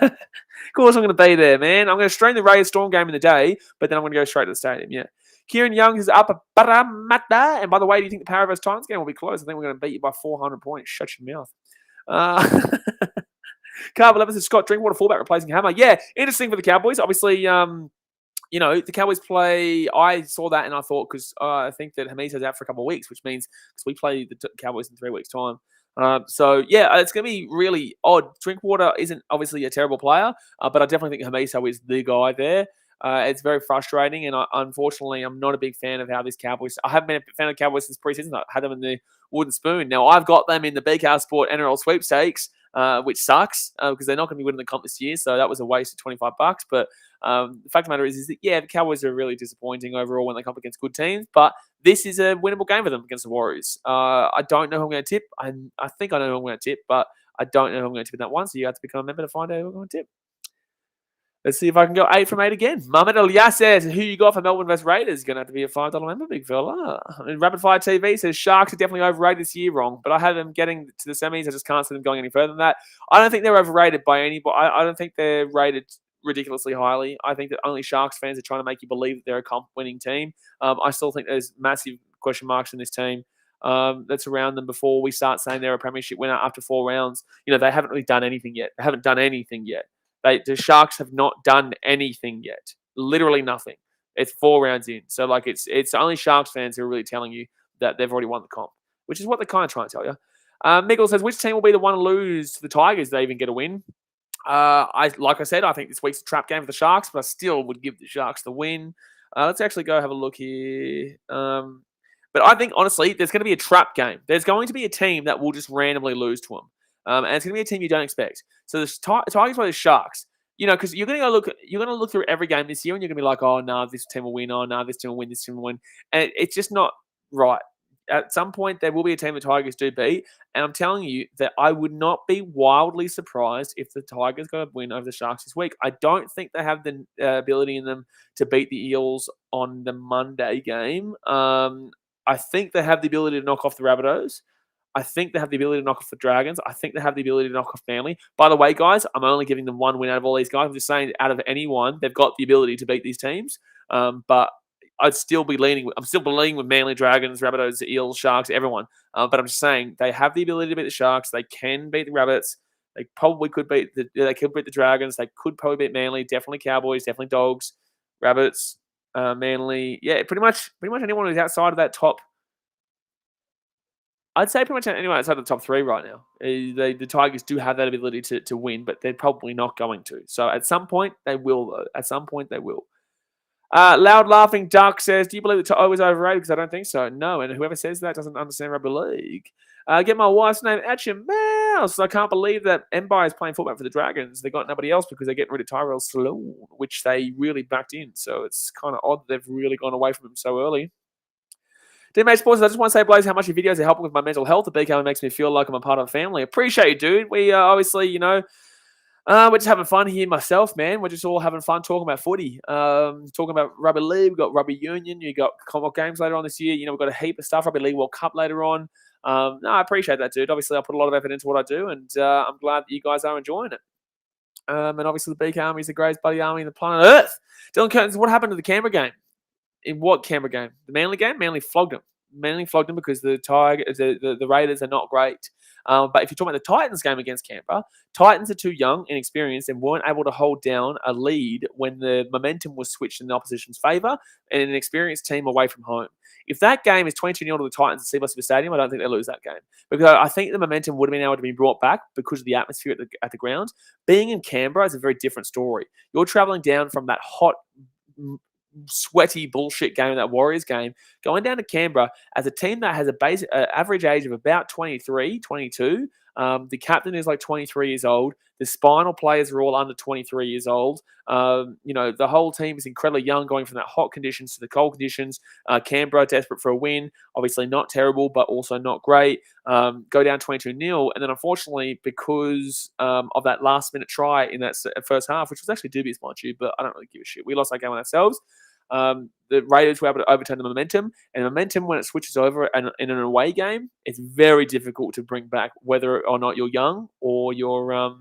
Of course I'm going to be there, man. I'm going to stream the Raiders Storm game in the day, but then I'm going to go straight to the stadium, yeah. Kieran Young is up at Parramatta. And by the way, do you think the Para vs Titans game will be close? I think we're going to beat you by 400 points. Shut your mouth. Carver Levin says Scott Drinkwater fullback replacing Hammer. Yeah, interesting for the Cowboys. Obviously, the Cowboys play. I saw that and I thought, because I think that Hamisa's out for a couple of weeks, which means because we play the Cowboys in 3 weeks' time. So yeah, it's going to be really odd. Drinkwater isn't obviously a terrible player, but I definitely think Hamisa is the guy there. It's very frustrating, and unfortunately, I'm not a big fan of how this Cowboys. I haven't been a fan of Cowboys since preseason. I had them in the wooden spoon. Now I've got them in the BKRsport NRL sweepstakes, which sucks because they're not going to be winning the comp this year. So that was a waste of $25. But the fact of the matter is that the Cowboys are really disappointing overall when they come up against good teams. But this is a winnable game for them against the Warriors. I don't know who I'm going to tip. I think I know who I'm going to tip, but I don't know who I'm going to tip in that one. So you have to become a member to find out who I'm going to tip. Let's see if I can go 8 from 8 again. Mohamed Elias says, who you got for Melbourne vs Raiders? Going to have to be a $5 member, big fella. And Rapid Fire TV says, Sharks are definitely overrated this year. Wrong. But I have them getting to the semis. I just can't see them going any further than that. I don't think they're overrated by anybody. I don't think they're rated ridiculously highly. I think that only Sharks fans are trying to make you believe that they're a comp-winning team. I still think there's massive question marks in this team that's around them before we start saying they're a premiership winner after 4 rounds. They haven't really done anything yet. They haven't done anything yet. The Sharks have not done anything yet. Literally nothing. It's 4 rounds in. So, it's only Sharks fans who are really telling you that they've already won the comp, which is what they're kind of trying to tell you. Miguel says, which team will be the one to lose to the Tigers? They even get a win. Like I said, I think this week's a trap game for the Sharks, but I still would give the Sharks the win. Let's actually go have a look here. But I think, honestly, there's going to be a trap game. There's going to be a team that will just randomly lose to them. And it's going to be a team you don't expect. So the Tigers play the Sharks. Because you're going to look through every game this year, and you're going to be like, oh, no, this team will win. Oh, no, this team will win. This team will win. And it's just not right. At some point, there will be a team the Tigers do beat. And I'm telling you that I would not be wildly surprised if the Tigers got a win over the Sharks this week. I don't think they have the ability in them to beat the Eels on the Monday game. I think they have the ability to knock off the Rabbitohs. I think they have the ability to knock off the Dragons. I think they have the ability to knock off Manly. By the way, guys, I'm only giving them one win out of all these guys. I'm just saying out of anyone, they've got the ability to beat these teams. But I'd still be leaning. I'm still believing with Manly, Dragons, Rabbitohs, Eels, Sharks, everyone. But I'm just saying they have the ability to beat the Sharks. They can beat the Rabbits. They probably could beat the. They could beat the Dragons. They could probably beat Manly. Definitely Cowboys. Definitely Dogs, Rabbits, Manly. Yeah, pretty much anyone who's outside of that top. I'd say pretty much anyone outside of the top three right now. The Tigers do have that ability to win, but they're probably not going to. So at some point they will, though. At some point they will. Loud Laughing Duck says, do you believe that To'o was overrated? Because I don't think so. No, and whoever says that doesn't understand rugby league. Get my wife's name at your mouse. I can't believe that Mbai is playing fullback for the Dragons. They got nobody else because they're getting rid of Tyrell Sloan, which they really backed in. So it's kind of odd that they've really gone away from him so early. DMA Sports, I just want to say, Blaze, how much your videos are helping with my mental health. The BKRmy makes me feel like I'm a part of a family. Appreciate you, dude. We obviously, we're just having fun here myself, man. We're just all having fun talking about footy, talking about rugby league. We've got rugby union. You got Commonwealth Games later on this year. We've got a heap of stuff. Rugby League World Cup later on. No, I appreciate that, dude. Obviously, I put a lot of effort into what I do, and I'm glad that you guys are enjoying it. And obviously, the BKRmy is the greatest bloody army on the planet Earth. Dylan Curtins, what happened to the Canberra game? In what Canberra game? The Manly game? Manly flogged them. Manly flogged them because the Raiders are not great. But if you're talking about the Titans game against Canberra, Titans are too young, inexperienced, and weren't able to hold down a lead when the momentum was switched in the opposition's favour and an experienced team away from home. If that game is 22-0 to the Titans at Seabus Stadium, I don't think they lose that game. Because I think the momentum would have been able to be brought back because of the atmosphere at the ground. Being in Canberra is a very different story. You're travelling down from that hot, sweaty bullshit game, that Warriors game, going down to Canberra as a team that has a base average age of about 23, 22. The captain is like 23 years old. The spinal players are all under 23 years old. The whole team is incredibly young, going from that hot conditions to the cold conditions. Canberra desperate for a win, obviously not terrible, but also not great. Go down 22-0, and then unfortunately, because of that last-minute try in that first half, which was actually dubious, mind you, but I don't really give a shit. We lost that game on ourselves. The Raiders were able to overturn the momentum, and momentum, when it switches over in an away game, it's very difficult to bring back, whether or not you're young or you're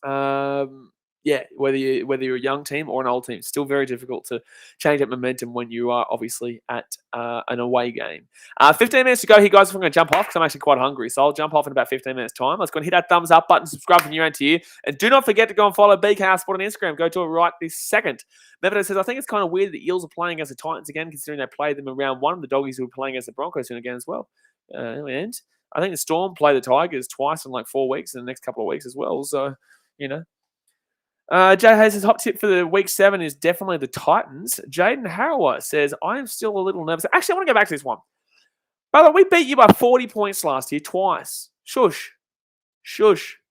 whether you're a young team or an old team. It's still very difficult to change that momentum when you are obviously at an away game. 15 minutes to go here, guys. I'm going to jump off because I'm actually quite hungry. So I'll jump off in about 15 minutes' time. Let's go and hit that thumbs up button, subscribe if you're new around here. And do not forget to go and follow BKRsport on Instagram. Go to it right this second. Mevido says, I think it's kind of weird that the Eels are playing against the Titans again, considering they played them in round one. The Doggies were playing against the Broncos soon again as well. And I think the Storm play the Tigers twice in like 4 weeks in the next couple of weeks as well. So, Jay Hayes' top tip for the week 7 is definitely the Titans. Jaden Harrower says, I am still a little nervous. Actually, I want to go back to this one. Brother, we beat you by 40 points last year twice. Shush.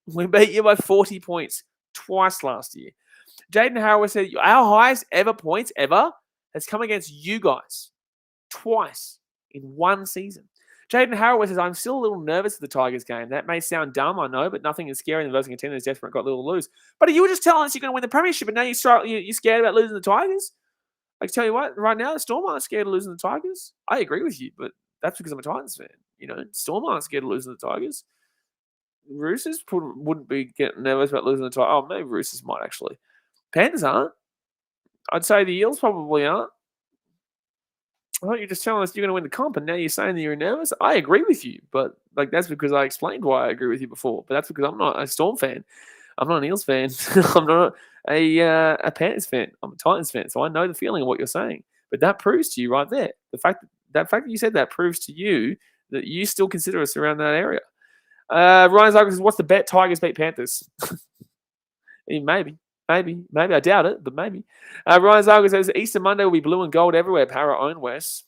We beat you by 40 points twice last year. Jaden Harrower said, our highest ever points ever has come against you guys twice in one season. Jaden Harrower says, I'm still a little nervous of the Tigers game. That may sound dumb, I know, but nothing is scary than versing a team that's desperate, got little to lose. But you were just telling us you're going to win the premiership, and now you're scared about losing the Tigers? I can tell you what, right now, the Storm aren't scared of losing the Tigers. I agree with you, but that's because I'm a Titans fan. Storm aren't scared of losing the Tigers. Roosters wouldn't be getting nervous about losing the Tigers. Oh, maybe Roosters might, actually. Panthers aren't. I'd say the Eels probably aren't. I thought you were just telling us you're going to win the comp, and now you're saying that you're nervous. I agree with you, but that's because I explained why I agree with you before. But that's because I'm not a Storm fan. I'm not an Eels fan. I'm not a Panthers fan. I'm a Titans fan, so I know the feeling of what you're saying. But that proves to you right there. The fact that you said that proves to you that you still consider us around that area. Ryan Zucker says, what's the bet? Tigers beat Panthers. Maybe. I doubt it, but maybe. Ryan Zargo says, Easter Monday will be blue and gold everywhere. Para own West.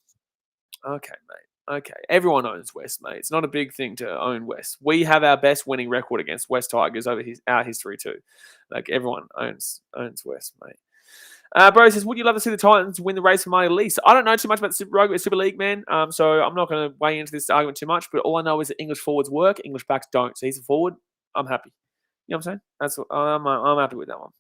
Okay, mate. Okay. Everyone owns West, mate. It's not a big thing to own West. We have our best winning record against West Tigers over our history too. Like, everyone owns West, mate. Bro says, would you love to see the Titans win the race for Marty Lease? I don't know too much about the Super League, man. So I'm not going to weigh into this argument too much. But all I know is that English forwards work, English backs don't. So he's a forward. I'm happy. You know what I'm saying? That's what, I'm happy with that one.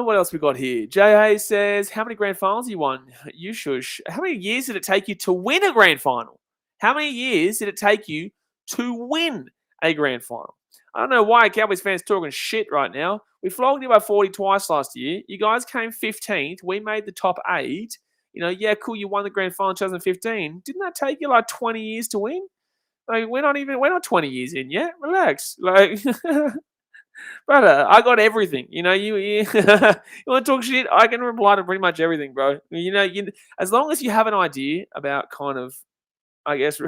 What else we got here? Jay Hayes says, how many grand finals you won? You shush. How many years did it take you to win a grand final? How many years did it take you to win a grand final? I don't know why Cowboys fans talking shit right now. We flogged you by 40 twice last year. You guys came 15th. We made the top 8. You know, yeah, cool. You won the grand final in 2015. Didn't that take you like 20 years to win? Like, we're not 20 years in yet. Relax. Like, brother, I got everything. You know, you want to talk shit? I can reply to pretty much everything, bro. You know, as long as you have an idea about kind of, I guess,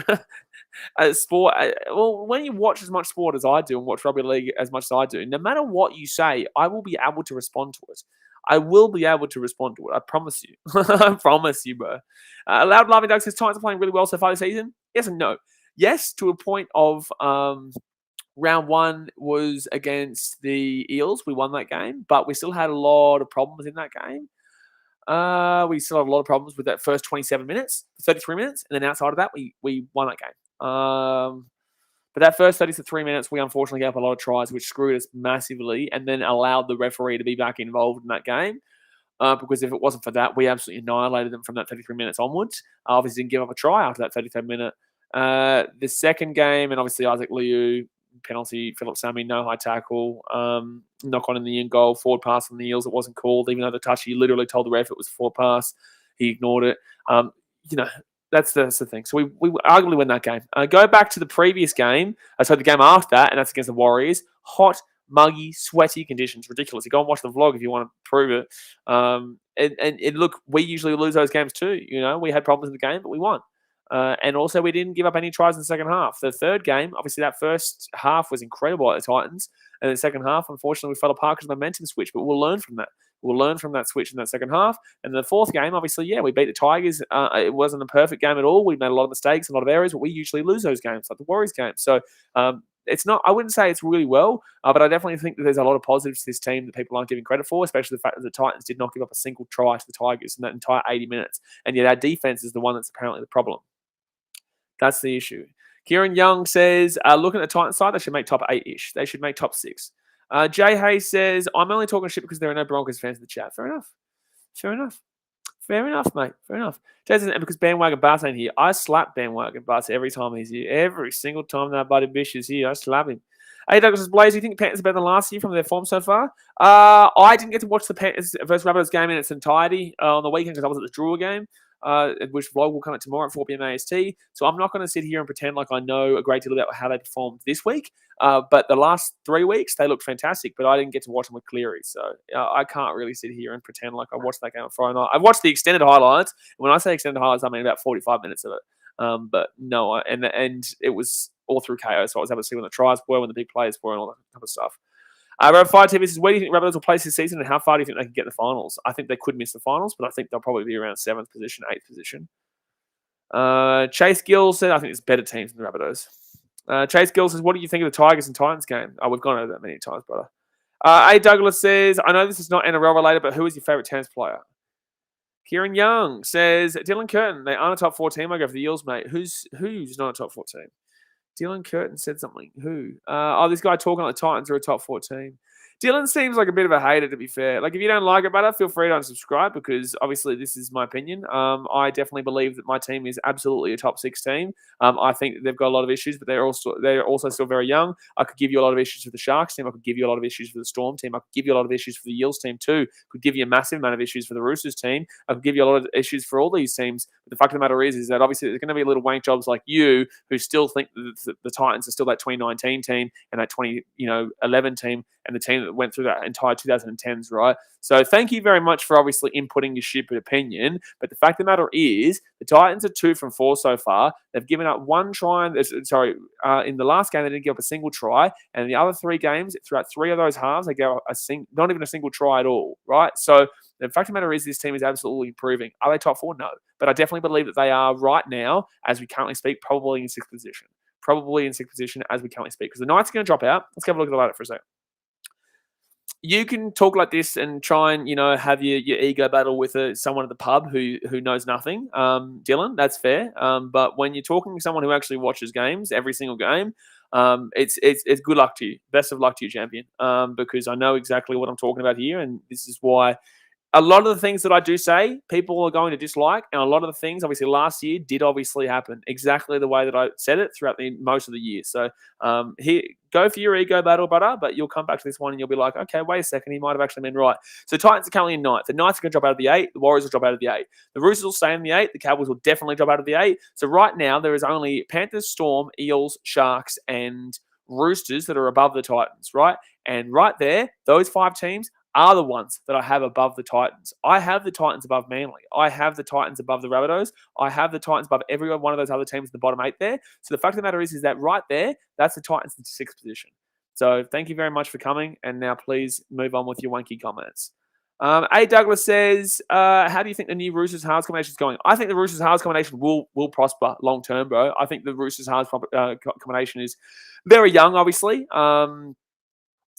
sport. Well, when you watch as much sport as I do and watch rugby league as much as I do, no matter what you say, I will be able to respond to it. I will be able to respond to it. I promise you. I promise you, bro. Loud Loving Doug says, Titans are playing really well so far this season. Yes and no. Yes, to a point of round 1 was against the Eels. We won that game, but we still had a lot of problems in that game. We still had a lot of problems with that first 27 minutes, 33 minutes, and then outside of that, we won that game. But that first 33 minutes, we unfortunately gave up a lot of tries, which screwed us massively, and then allowed the referee to be back involved in that game. Because if it wasn't for that, we absolutely annihilated them from that 33 minutes onwards. Obviously, didn't give up a try after that 33 minute. The second game, and obviously Isaac Liu, penalty, Philip Sammy, no high tackle, knock on in the end goal, forward pass on the Eels. It wasn't called, even though the touch, he literally told the ref it was a forward pass. He ignored it. You know, that's the thing. So we arguably win that game. Go back to the previous game. So the game after that, and that's against the Warriors. Hot, muggy, sweaty conditions. Ridiculous. You go and watch the vlog if you want to prove it. And look, we usually lose those games too. You know, we had problems in the game, but we won. And also, we didn't give up any tries in the second half. The third game, obviously, that first half was incredible at the Titans. And the second half, unfortunately, we fell apart because of the momentum switch. But we'll learn from that. We'll learn from that switch in that second half. And the fourth game, obviously, yeah, we beat the Tigers. It wasn't a perfect game at all. We made a lot of mistakes, a lot of errors, but we usually lose those games, like the Warriors game. So it's not, I wouldn't say it's really well, but I definitely think that there's a lot of positives to this team that people aren't giving credit for, especially the fact that the Titans did not give up a single try to the Tigers in that entire 80 minutes. And yet our defense is the one that's apparently the problem. That's the issue. Kieran Young says, looking at the Titans side, they should make top 8-ish. They should make top 6. Jay Hayes says, I'm only talking shit because there are no Broncos fans in the chat. Fair enough. Fair enough. Fair enough, mate. Fair enough. Jay says, and because Bandwagon Bass ain't here, I slap Bandwagon Bass every time he's here. Every single time that buddy Bish is here, I slap him. Hey, Douglas says, Blaze, do you think the Panthers are better than last year from their form so far? I didn't get to watch the Panthers versus Rabbitohs game in its entirety on the weekend because I was at the Drua game. Which vlog will come out tomorrow at 4 p.m. AST. So I'm not going to sit here and pretend like I know a great deal about how they performed this week. But the last 3 weeks, they looked fantastic, but I didn't get to watch them with Cleary. So I can't really sit here and pretend like I watched that game on Friday night. I've watched the extended highlights. When I say extended highlights, I mean about 45 minutes of it. But no, and it was all through chaos. So I was able to see when the tries were, when the big plays were, and all that type of stuff. Round 5 TV says, where do you think Rabbitohs will place this season and how far do you think they can get the finals? I think they could miss the finals, but I think they'll probably be around 7th position, 8th position. Chase Gill said, I think there's better teams than the Rabbitohs. Chase Gill says, what do you think of the Tigers and Titans game? Oh, we've gone over that many times, brother. A. Douglas says, I know this is not NRL related, but who is your favourite tennis player? Kieran Young says, Dylan Curtin, they aren't a top 4 team. I go for the Eels, mate. Who's not a top 4 team? Dylan Curtin said something. Who? This guy talking like the Titans are a top 4 team. Dylan seems like a bit of a hater, to be fair. Like, if you don't like it, brother, feel free to unsubscribe because obviously this is my opinion. I definitely believe that my team is absolutely a top 6 team. I think that they've got a lot of issues, but they're also still very young. I could give you a lot of issues for the Sharks team. I could give you a lot of issues for the Storm team. I could give you a lot of issues for the Eels team too. Could give you a massive amount of issues for the Roosters team. I could give you a lot of issues for all these teams. But the fact of the matter is that obviously there's going to be little wank jobs like you who still think that the Titans are still that 2019 team and that 2011 team and the team that that went through that entire 2010s, right? So thank you very much for obviously inputting your stupid opinion. But the fact of the matter is, the Titans are 2 from 4 so far. They've given up one try. In the last game, they didn't give up a single try. And in the other 3 games, throughout 3 of those halves, they gave up not even a single try at all, right? So the fact of the matter is, this team is absolutely improving. Are they top 4? No. But I definitely believe that they are right now, as we currently speak, probably in 6th position. Probably in 6th position as we currently speak. Because the Knights are going to drop out. Let's have a look at the ladder for a second. You can talk like this and try and, have your ego battle with someone at the pub who knows nothing. Dylan, that's fair. But when you're talking to someone who actually watches games, every single game, it's good luck to you. Best of luck to you, champion. Because I know exactly what I'm talking about here, and this is why a lot of the things that I do say, people are going to dislike, and a lot of the things, obviously, last year did obviously happen exactly the way that I said it throughout most of the year. So here, go for your ego battle, brother, but you'll come back to this one and you'll be like, okay, wait a second, he might have actually been right. So Titans are currently in 9th. The Knights are going to drop out of the 8. The Warriors will drop out of the 8. The Roosters will stay in the 8. The Cowboys will definitely drop out of the 8. So right now, there is only Panthers, Storm, Eels, Sharks, and Roosters that are above the Titans, right? And right there, those 5 teams are the ones that I have above the Titans. I have the Titans above Manly. I have the Titans above the Rabbitohs. I have the Titans above every one of those other teams in the bottom 8 there. So the fact of the matter is that right there, that's the Titans in 6th position. So thank you very much for coming. And now please move on with your wanky comments. A. Douglas says, how do you think the new Roosters Halves combination is going? I think the Roosters Halves combination will prosper long term, bro. I think the Roosters Halves combination is very young, obviously.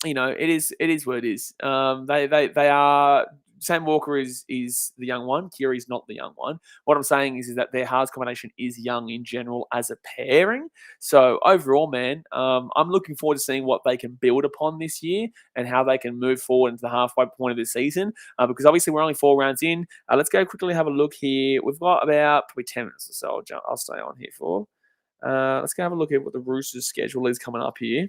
It is what it is. They are. Sam Walker is the young one. Kiri's not the young one. What I'm saying is that their halves combination is young in general as a pairing. So overall, man, I'm looking forward to seeing what they can build upon this year and how they can move forward into the halfway point of the season. Because obviously we're only 4 rounds in. Let's go quickly have a look here. We've got about probably 10 minutes or so. I'll stay on here for. Let's go have a look at what the Roosters schedule is coming up here.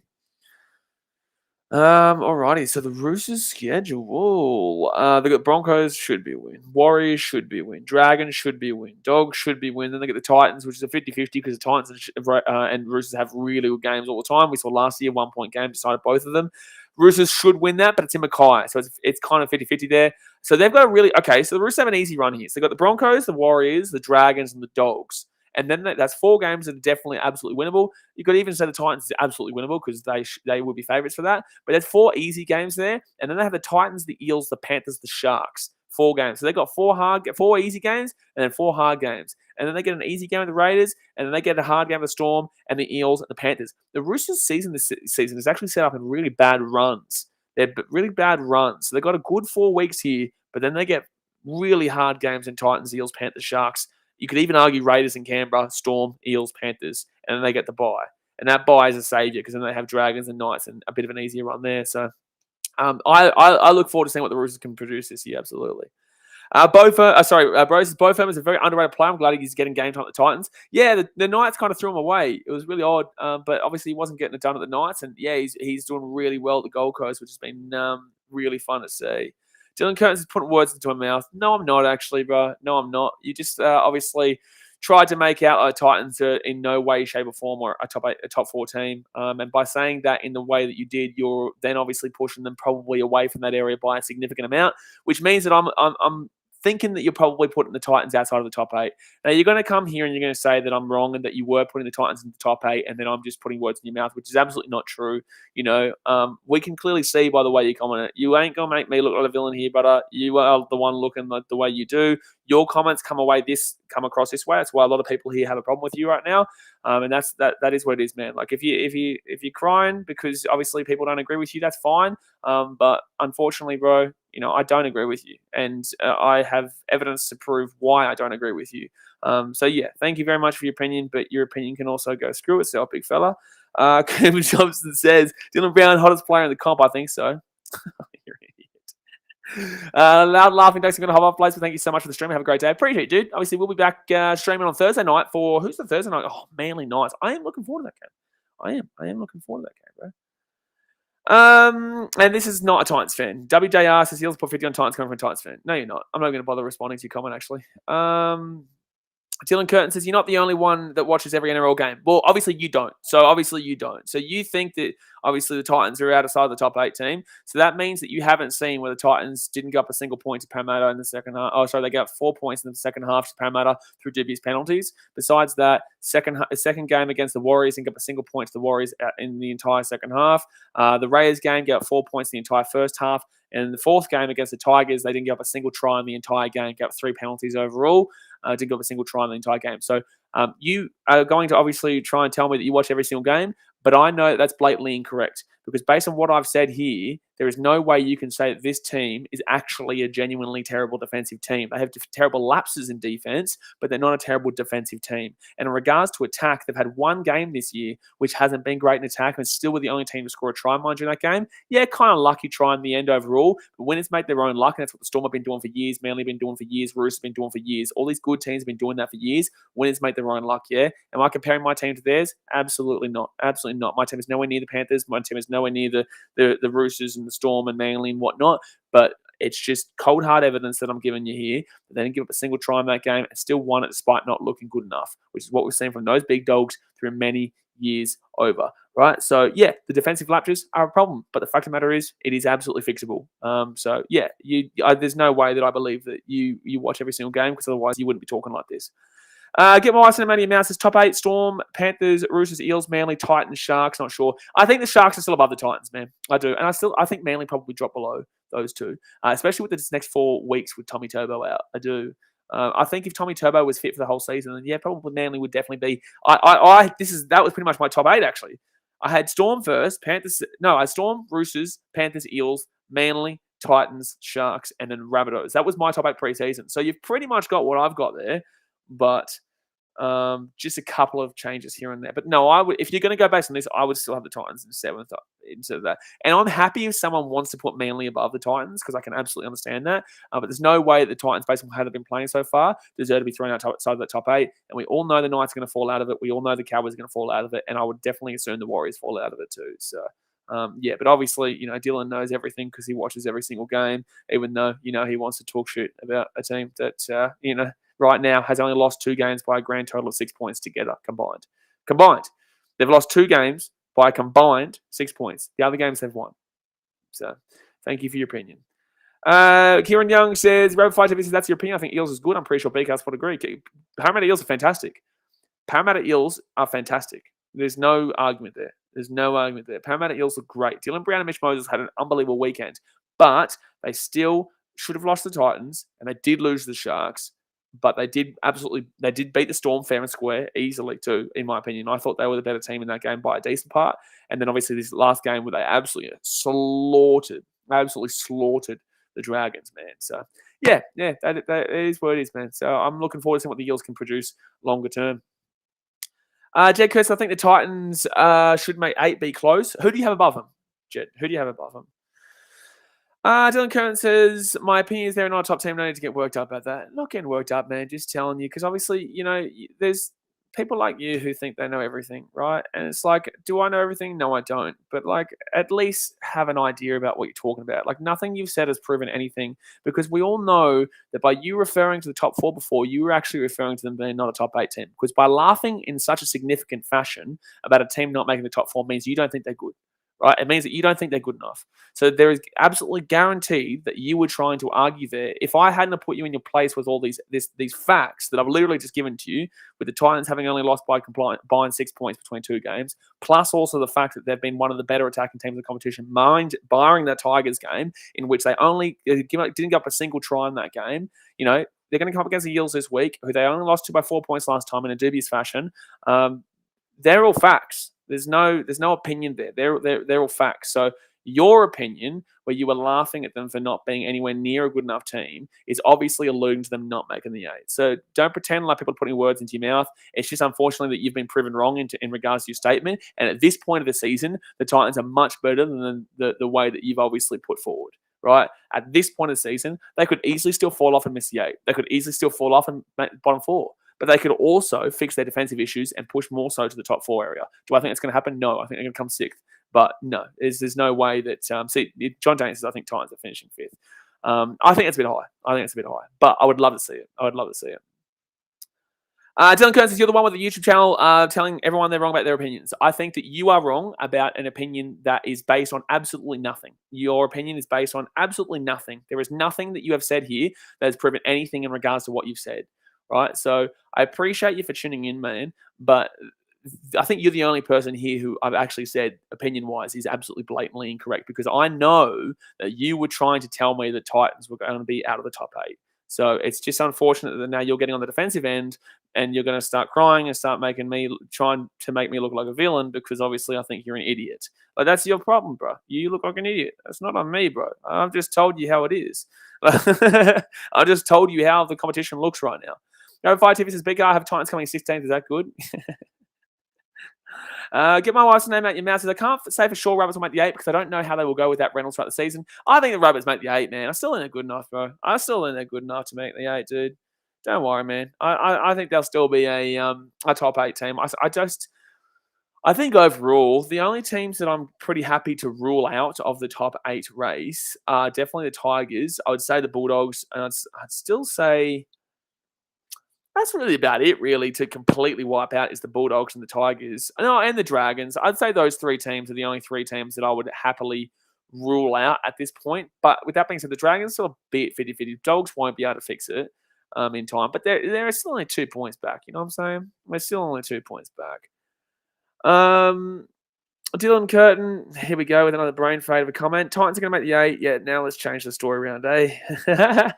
Alrighty, so the Roosters schedule. They got Broncos, should be a win. Warriors should be a win. Dragons should be a win. Dogs should be a win. Then they get the Titans, which is a 50-50 because the Titans and Roosters have really good games all the time. We saw last year 1-point game decided both of them. Roosters should win that, but it's in Mackay, so it's kind of 50-50 there. So they've got so the Roosters have an easy run here. So they've got the Broncos, the Warriors, the Dragons, and the Dogs. And then that's 4 games that are definitely absolutely winnable. You could even say the Titans are absolutely winnable because they would be favourites for that. But there's 4 easy games there. And then they have the Titans, the Eels, the Panthers, the Sharks. 4 games. So they've got 4 easy games and then 4 hard games. And then they get an easy game with the Raiders, and then they get a hard game with the Storm and the Eels and the Panthers. The Roosters season this season is actually set up in really bad runs. They're really bad runs. So they've got a good 4 weeks here, but then they get really hard games in Titans, Eels, Panthers, Sharks. You could even argue Raiders in Canberra, Storm, Eels, Panthers, and then they get the bye. And that bye is a saviour because then they have Dragons and Knights and a bit of an easier run there. So I look forward to seeing what the Roosters can produce this year, absolutely. Bros, Bo Firm is a very underrated player. I'm glad he's getting game time at the Titans. Yeah, the Knights kind of threw him away. It was really odd, but obviously he wasn't getting it done at the Knights. And yeah, he's doing really well at the Gold Coast, which has been really fun to see. Dylan Curtis is putting words into my mouth. No, I'm not actually, bro. No, I'm not. You just obviously tried to make out the Titans are in no way, shape, or form or a top 4 team. And by saying that in the way that you did, you're then obviously pushing them probably away from that area by a significant amount, which means that I'm thinking that you're probably putting the Titans outside of the top 8. Now, you're going to come here and you're going to say that I'm wrong and that you were putting the Titans in the top 8, and then I'm just putting words in your mouth, which is absolutely not true. We can clearly see by the way you comment it. You ain't going to make me look like a villain here, brother. You are the one looking like the way you do. Your comments come across this way. That's why a lot of people here have a problem with you right now. And that is what it is, man. Like if you're crying because obviously people don't agree with you, that's fine. But unfortunately, bro, I don't agree with you, and I have evidence to prove why I don't agree with you. So yeah, thank you very much for your opinion, but your opinion can also go screw itself, big fella. Kevin Johnson says Dylan Brown, hottest player in the comp. I think so. You're an idiot. Loud laughing, thanks for going to hop off, Blaze. Thank you so much for the stream. Have a great day. Appreciate it, dude. Obviously, we'll be back streaming on Thursday night for who's the Thursday night? Oh, Manly Knights. I am looking forward to that game. I am looking forward to that game, bro. And this is not a Titans fan. WJR says he'll put 50 on Titans coming from a Titans fan. No, you're not. I'm not going to bother responding to your comment, actually. Dylan Curtin says, you're not the only one that watches every NRL game. Well, obviously you don't. So you think that obviously the Titans are outside the top 8 team. So that means that you haven't seen where the Titans didn't go up a single point to Parramatta in the second half. Oh, sorry, they got 4 points in the second half to Parramatta through dubious penalties. Besides that, second game against the Warriors didn't get a single point to the Warriors in the entire second half. The Raiders game got 4 points in the entire first half. And in the fourth game against the Tigers, they didn't give up a single try in the entire game, gave up 3 penalties overall. Didn't give up a single try in the entire game. So you are going to obviously try and tell me that you watch every single game, but I know that's blatantly incorrect because based on what I've said here, there is no way you can say that this team is actually a genuinely terrible defensive team. They have terrible lapses in defense, but they're not a terrible defensive team. And in regards to attack, they've had one game this year which hasn't been great in attack and still were the only team to score a try, mind you, in that game. Yeah, kind of lucky try in the end overall, but when it's made their own luck, and that's what the Storm have been doing for years, Manly been doing for years, Roosters been doing for years, all these good teams have been doing that for years, when it's made their own luck, yeah? Am I comparing my team to theirs? Absolutely not. Absolutely not. My team is nowhere near the Panthers. My team is nowhere near the Roosters and the Storm and Manly and whatnot, but it's just cold hard evidence that I'm giving you here. They didn't give up a single try in that game and still won it despite not looking good enough, which is what we've seen from those big dogs through many years over, right? So, yeah, the defensive lapses are a problem, but the fact of the matter is it is absolutely fixable. So, yeah, there's no way that I believe that you watch every single game because otherwise you wouldn't be talking like this. Get my eyes on Matty Mouse. Top 8, Storm, Panthers, Roosters, Eels, Manly, Titans, Sharks. Not sure. I think the Sharks are still above the Titans, man. I do. And I think Manly probably drop below those two, especially with this next 4 weeks with Tommy Turbo out. I do. I think if Tommy Turbo was fit for the whole season, then yeah, probably Manly would definitely be. That was pretty much my top 8 actually. I had Storm first, Panthers. No, I had Storm, Roosters, Panthers, Eels, Manly, Titans, Sharks, and then Rabbitohs. That was my top 8 preseason. So you've pretty much got what I've got there, but just a couple of changes here and there. But no, I would. If you're going to go based on this, I would still have the Titans in 7th instead of that. And I'm happy if someone wants to put Manly above the Titans because I can absolutely understand that. But there's no way that the Titans, based on how they've been playing so far, deserve to be thrown outside of the top 8. And we all know the Knights are going to fall out of it. We all know the Cowboys are going to fall out of it. And I would definitely assume the Warriors fall out of it too. So. Yeah, but obviously, Dylan knows everything because he watches every single game, even though, he wants to talk shit about a team that, right now has only lost 2 games by a grand total of 6 points together combined. They've lost 2 games by a combined 6 points. The other games they've won. So, thank you for your opinion. Kieran Young says, Rebel Fight TV says, that's your opinion. I think Eels is good. I'm pretty sure BKRsport would agree. Parramatta Eels are fantastic. There's no argument there. Parramatta Eels look great. Dylan Brown and Mitch Moses had an unbelievable weekend, but they still should have lost the Titans, and they did lose the Sharks, but they did beat the Storm fair and square easily too, in my opinion. I thought they were the better team in that game by a decent part, and then obviously this last game where they absolutely slaughtered the Dragons, man. So, yeah, that is what it is, man. So I'm looking forward to seeing what the Eels can produce longer term. Jed Kurtz, I think the Titans should make 8 be close. Who do you have above them, Jed? Who do you have above them? Dylan Curran says, my opinion is they're not a top team. No need to get worked up about that. Not getting worked up, man. Just telling you. Because obviously, there's people like you who think they know everything, right? And it's like, do I know everything? No, I don't. But at least have an idea about what you're talking about. Nothing you've said has proven anything because we all know that by you referring to the top 4 before, you were actually referring to them being not a top 8 team. Because by laughing in such a significant fashion about a team not making the top 4 means you don't think they're good. Right? It means that you don't think they're good enough. So there is absolutely guaranteed that you were trying to argue there. If I hadn't put you in your place with all these facts that I've literally just given to you, with the Titans having only lost by combined 6 points between 2 games, plus also the fact that they've been one of the better attacking teams in the competition, barring that Tigers game, in which they didn't give up a single try in that game. They're going to come up against the Eels this week, who they only lost to by 4 points last time in a dubious fashion. They're all facts. There's no opinion there. They're all facts. So your opinion, where you were laughing at them for not being anywhere near a good enough team, is obviously alluding to them not making the 8. So don't pretend like people are putting words into your mouth. It's just unfortunately that you've been proven wrong in regards to your statement. And at this point of the season, the Titans are much better than the way that you've obviously put forward. Right? At this point of the season, they could easily still fall off and miss the 8. They could easily still fall off and make the bottom 4. But they could also fix their defensive issues and push more so to the top 4 area. Do I think it's going to happen? No. I think they're going to come 6th. But no, there's no way that... John James says, I think Titans are finishing 5th. I think it's a bit high. But I would love to see it. Dylan Curtis, you're the one with the YouTube channel telling everyone they're wrong about their opinions. I think that you are wrong about an opinion that is based on absolutely nothing. Your opinion is based on absolutely nothing. There is nothing that you have said here that has proven anything in regards to what you've said, right? So I appreciate you for tuning in, man, but I think you're the only person here who I've actually said opinion-wise is absolutely blatantly incorrect, because I know that you were trying to tell me that Titans were going to be out of the top 8. So it's just unfortunate that now you're getting on the defensive end and you're going to start crying and start trying to make me look like a villain, because obviously I think you're an idiot. Like, that's your problem, bro. You look like an idiot. That's not on me, bro. I've just told you how it is. I just told you how the competition looks right now. No, 5 TV says, BK, I have Titans coming 16th. Is that good? Get my wife's name out your mouth. Says, I can't say for sure Rabbits will make the 8 because I don't know how they will go without Reynolds throughout the season. I think the Rabbits make the 8, man. I still think they're good enough, bro. I still think they're good enough to make the 8, dude. Don't worry, man. I think they'll still be a top 8 team. I think overall, the only teams that I'm pretty happy to rule out of the top 8 race are definitely the Tigers. I would say the Bulldogs, and I'd still say that's really about it, really, to completely wipe out is the Bulldogs and the Tigers. No, and the Dragons. I'd say those 3 teams are the only 3 teams that I would happily rule out at this point. But with that being said, the Dragons still a bit 50-50. Dogs won't be able to fix it in time. But they're still only 2 points back. You know what I'm saying? We're still only 2 points back. Dylan Curtin, here we go with another brain fade of a comment. Titans are going to make the 8. Yeah, now let's change the story around, eh?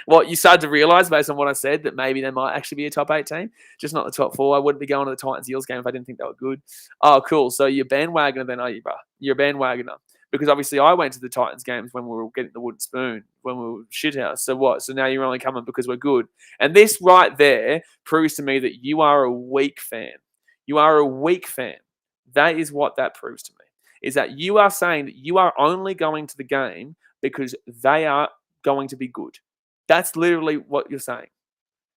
Well, you started to realise based on what I said that maybe they might actually be a top 8 team, just not the top 4. I wouldn't be going to the Titans-Eels game if I didn't think they were good. Oh, cool. So you're a bandwagoner then, are you, bro? You're a bandwagoner. Because obviously I went to the Titans games when we were getting the wooden spoon, when we were shithouse. So what? So now you're only coming because we're good. And this right there proves to me that you are a weak fan. You are a weak fan. That is what that proves to me, is that you are saying that you are only going to the game because they are going to be good. That's literally what you're saying,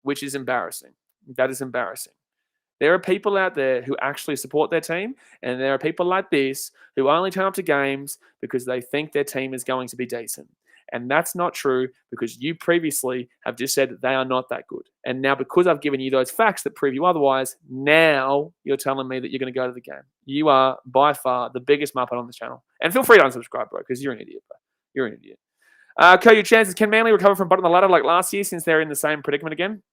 which is embarrassing. That is embarrassing. There are people out there who actually support their team, and there are people like this who only turn up to games because they think their team is going to be decent. And that's not true, because you previously have just said that they are not that good. And now, because I've given you those facts that prove you otherwise, now you're telling me that you're going to go to the game. You are by far the biggest muppet on the channel. And feel free to unsubscribe, bro, because you're an idiot, bro. You're an idiot. Your chances. Can Manly recover from bottom of the ladder like last year, since they're in the same predicament again?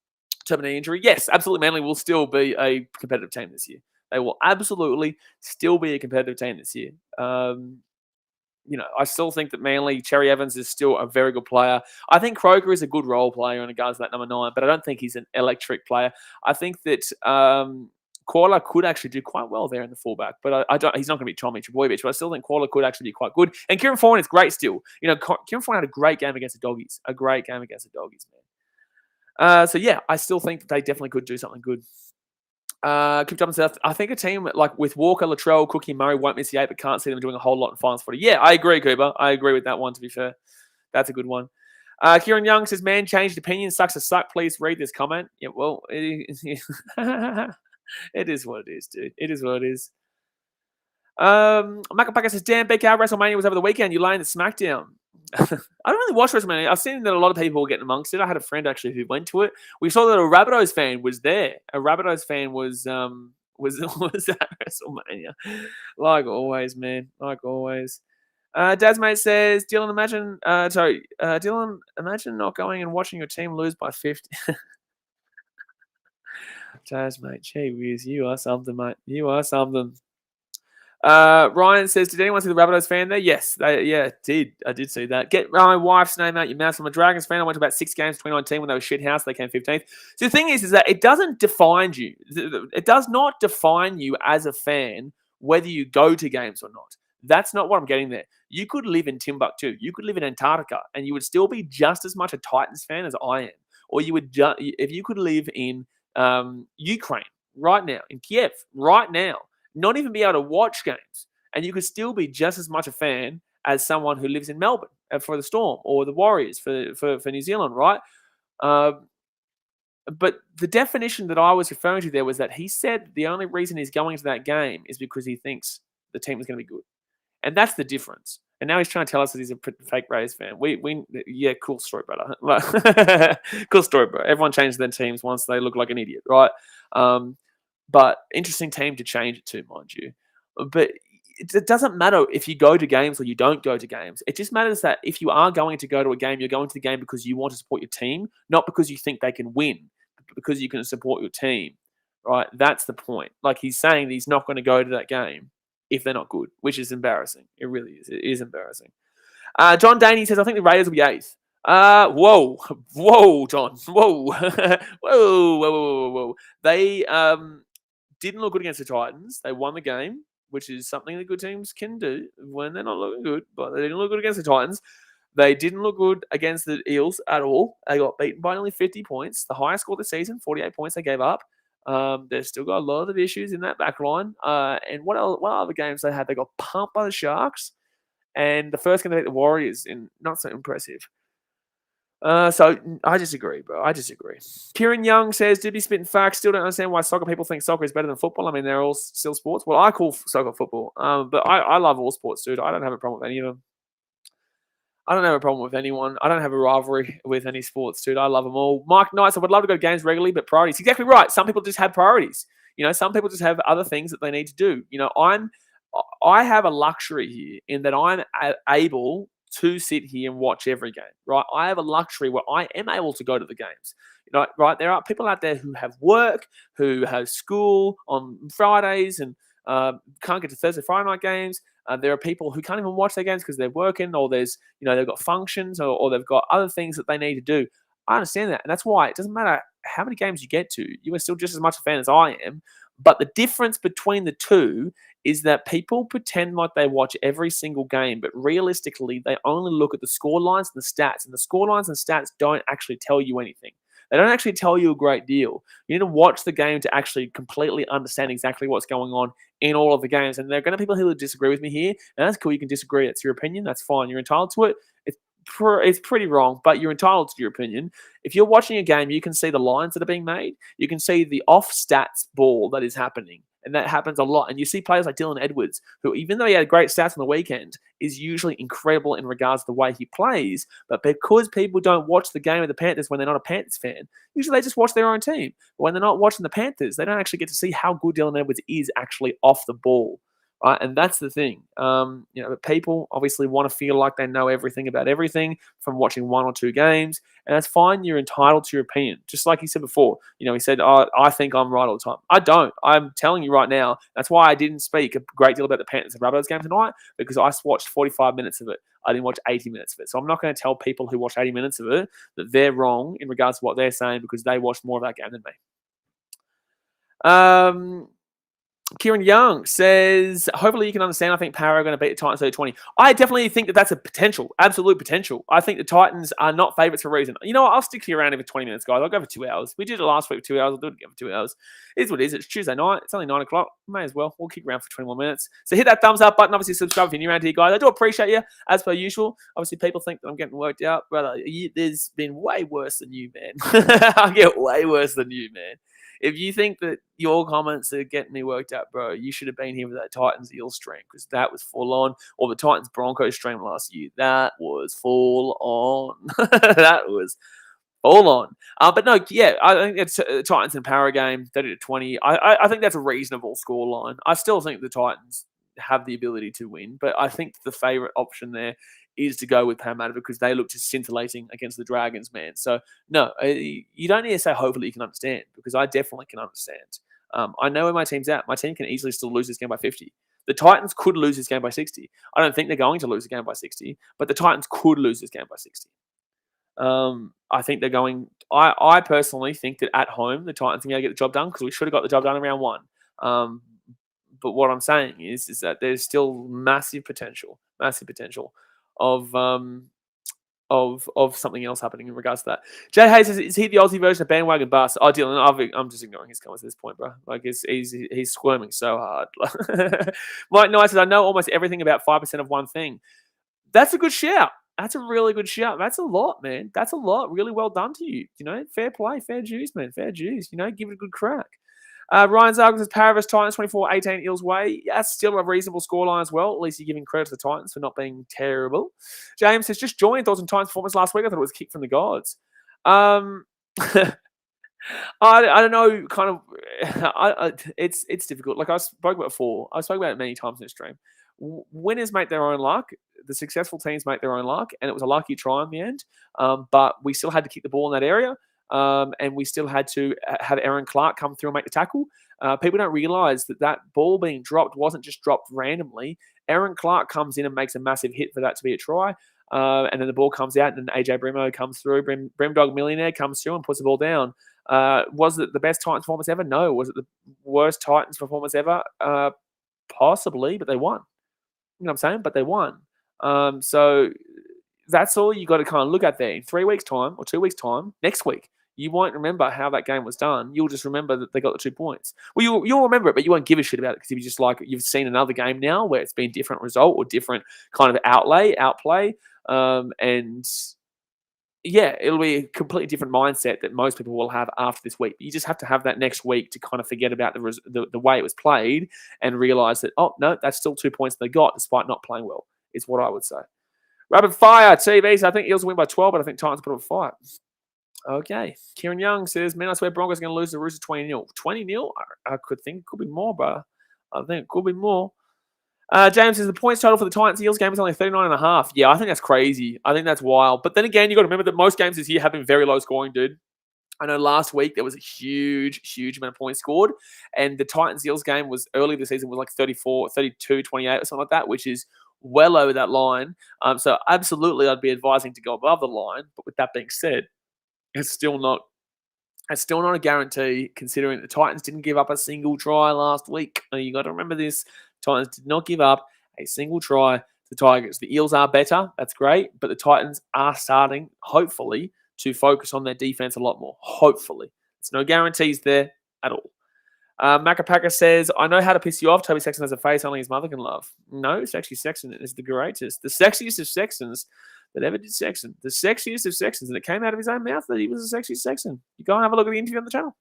Terminal injury. Yes, absolutely. Manly will still be a competitive team this year. They will absolutely still be a competitive team this year. I still think that Manly, Cherry Evans is still a very good player. I think Croker is a good role player in regards to that number 9, but I don't think he's an electric player. I think that Koala could actually do quite well there in the fullback, but he's not going to be Tommy Trebojevic, but I still think Koala could actually be quite good. And Kieran Foran is great still. Kieran Foran had a great game against the Doggies. A great game against the Doggies, man. So yeah, I still think that they definitely could do something good. Keep jumping south. I think a team like with Walker, Latrell, Cookie, Murray won't miss the 8, but can't see them doing a whole lot in finals footy. Yeah, I agree, Cooper. I agree with that one, to be fair. That's a good one. Kieran Young says, man, changed opinion. Sucks to suck. Please read this comment. Yeah, well, it is what it is, dude. It is what it is. Macapaka says, damn, BK WrestleMania was over the weekend. You laying the smackdown. I don't really watch WrestleMania. I've seen that a lot of people were getting amongst it. I had a friend actually who went to it. We saw that a Rabbitohs fan was there. A Rabbitohs fan was at WrestleMania. Like always, man. Like always. Dazmate says, Dylan, imagine not going and watching your team lose by 50. Dazmate, gee whiz, you are something, mate. You are something. Ryan says, did anyone see the Rabbitohs fan there? Yes, did. I did see that. Get my wife's name out your mouth. I'm a Dragons fan. I went to about 6 games 2019 when they were shit house. They came 15th. So the thing is that it doesn't define you. It does not define you as a fan whether you go to games or not. That's not what I'm getting there. You could live in Timbuktu. You could live in Antarctica, and you would still be just as much a Titans fan as I am. Or you would, if you could live in Ukraine right now, in Kiev right now, not even be able to watch games, and you could still be just as much a fan as someone who lives in Melbourne for the Storm or the Warriors for New Zealand, right? But the definition that I was referring to there was that he said the only reason he's going to that game is because he thinks the team is going to be good. And that's the difference. And now he's trying to tell us that he's a fake Rays fan. Yeah, cool story, brother. Cool story, bro. Everyone changes their teams once they look like an idiot, right? But interesting team to change it to, mind you. But it doesn't matter if you go to games or you don't go to games. It just matters that if you are going to go to a game, you're going to the game because you want to support your team, not because you think they can win, but because you can support your team, right? That's the point. Like he's saying that he's not going to go to that game if they're not good, which is embarrassing. It really is. It is embarrassing. John Daney says, I think the Raiders will be 8th. Whoa, John. Whoa. They didn't look good against the Titans. They won the game, which is something that good teams can do when they're not looking good, but they didn't look good against the Titans. They didn't look good against the Eels at all. They got beaten by only 50 points. The highest score of the season, 48 points they gave up. They've still got a lot of issues in that back line. And what other games they had? They got pumped by the Sharks. And the first game they beat the Warriors, not so impressive. So I disagree, bro. I disagree. Kieran Young says, did be spitting facts. Still don't understand why soccer people think soccer is better than football. I mean, they're all still sports. Well, I call soccer football. But I love all sports, dude. I don't have a problem with any of them. I don't have a problem with anyone. I don't have a rivalry with any sports, dude. I love them all. Mike Knights, I would love to go to games regularly, but priorities. Exactly right. Some people just have priorities. Some people just have other things that they need to do. I have a luxury here in that I'm able to sit here and watch every game, right? I have a luxury where I am able to go to the games, right? There are people out there who have work, who have school on Fridays and can't get to Thursday, Friday night games. There are people who can't even watch their games because they're working or there's, they've got functions or they've got other things that they need to do. I understand that. And that's why it doesn't matter how many games you get to. You are still just as much a fan as I am. But the difference between the two is that people pretend like they watch every single game, but realistically, they only look at the score lines and the stats. And the score lines and stats don't actually tell you anything. They don't actually tell you a great deal. You need to watch the game to actually completely understand exactly what's going on in all of the games. And there are going to be people who will disagree with me here. And that's cool. You can disagree. It's your opinion. That's fine. You're entitled to it. It's pretty wrong, but you're entitled to your opinion. If you're watching a game, you can see the lines that are being made. You can see the off-stats ball that is happening. And that happens a lot. And you see players like Dylan Edwards, who, even though he had great stats on the weekend, is usually incredible in regards to the way he plays. But because people don't watch the game of the Panthers when they're not a Panthers fan, usually they just watch their own team. But when they're not watching the Panthers, they don't actually get to see how good Dylan Edwards is actually off the ball. Right? And that's the thing. But people obviously want to feel like they know everything about everything from watching one or two games. And that's fine. You're entitled to your opinion. Just like he said before. He said, I think I'm right all the time. I don't. I'm telling you right now. That's why I didn't speak a great deal about the Panthers and Rabbitohs game tonight, because I watched 45 minutes of it. I didn't watch 80 minutes of it. So I'm not going to tell people who watch 80 minutes of it that they're wrong in regards to what they're saying because they watched more of that game than me. Kieran Young says, hopefully you can understand. I think Para are going to beat the Titans 30-20. I definitely think that that's a potential, absolute potential. I think the Titans are not favourites for a reason. You know what? I'll stick to you around here for 20 minutes, guys. I'll go for 2 hours. We did it last week for 2 hours. I'll do it again for 2 hours. It is what it is. It's Tuesday night. It's only 9 o'clock. May as well. We'll kick around for 20 more minutes. So hit that thumbs up button. Obviously, subscribe if you're new around here, guys. I do appreciate you, as per usual. Obviously, people think that I'm getting worked out. Brother, there's been way worse than you, man. I get way worse than you, man. If you think that your comments are getting me worked out, bro, you should have been here with that Titans-Eels stream because that was full on. Or the Titans-Broncos stream last year. That was full on. That was full on. But no, yeah, I think it's a Titans and Para game, 30-20. I think that's a reasonable scoreline. I still think the Titans have the ability to win, but I think the favourite option there is to go with Parramatta because they look just scintillating against the Dragons, man. So, no, you don't need to say hopefully you can understand because I definitely can understand. I know where my team's at. My team can easily still lose this game by 50. The Titans could lose this game by 60. I don't think they're going to lose the game by 60, but the Titans could lose this game by 60. I think they're going... I personally think that at home, the Titans are going to get the job done because we should have got the job done in round one. But what I'm saying is that there's still massive potential of something else happening in regards to that. Jay Hayes says, is he the Aussie version of bandwagon bus? Oh, Dylan, I'm just ignoring his comments at this point, bro. Like, he's squirming so hard. Mike Knight says, I know almost everything about 5% of one thing. That's a good shout. That's a really good shout. That's a lot, man. That's a lot. Really well done to you. Fair play, fair dues, man. Fair dues. Give it a good crack. Ryan Zargan says Paravis Titans 24-18 Eels way. Yeah, that's still a reasonable scoreline as well. At least you're giving credit to the Titans for not being terrible. James says just joined thoughts on Titans performance last week. I thought it was a kick from the gods. I don't know. Kind of, it's difficult. Like I spoke about before. I spoke about it many times in this stream. Winners make their own luck. The successful teams make their own luck, and it was a lucky try in the end. But we still had to kick the ball in that area. And we still had to have Aaron Clark come through and make the tackle. People don't realise that ball being dropped wasn't just dropped randomly. Aaron Clark comes in and makes a massive hit for that to be a try. And then the ball comes out, and then AJ Brimo comes through. Brimdog Millionaire comes through and puts the ball down. Was it the best Titans performance ever? No. Was it the worst Titans performance ever? Possibly, but they won. You know what I'm saying? But they won. So that's all you got to kind of look at there. In 3 weeks' time or 2 weeks' time, next week, you won't remember how that game was done. You'll just remember that they got the 2 points. Well, you'll remember it, but you won't give a shit about it because you're just like, you've seen another game now where it's been different result or different kind of outplay. And yeah, it'll be a completely different mindset that most people will have after this week. But you just have to have that next week to kind of forget about the way it was played and realize that, oh, no, that's still 2 points they got despite not playing well, is what I would say. Rapid fire, TVs. I think Eels will win by 12, but I think Titans put up a fight. Okay. Kieran Young says, man, I swear Broncos are going to lose the Roosters 20-0. 20-0? I could think it could be more, bro. I think it could be more. James says, the points total for the Titans-Eels game is only 39.5. Yeah, I think that's crazy. I think that's wild. But then again, you got to remember that most games this year have been very low scoring, dude. I know last week there was a huge amount of points scored. And the Titans-Eels game was early this season was like 34, 32, 28 or something like that, which is well over that line. So absolutely I'd be advising to go above the line. But with that being said, it's still not a guarantee considering the Titans didn't give up a single try last week. You got to remember this. Titans did not give up a single try to the Tigers. The Eels are better. That's great. But the Titans are starting, hopefully, to focus on their defense a lot more. Hopefully. There's no guarantees there at all. Macapaka says, I know how to piss you off. Toby Sexton has a face only his mother can love. No, it's actually Sexton is the greatest. The sexiest of Sextons that ever did Sexton. The sexiest of Sextons. And it came out of his own mouth that he was a sexy Sexton. You go and have a look at the interview on the channel.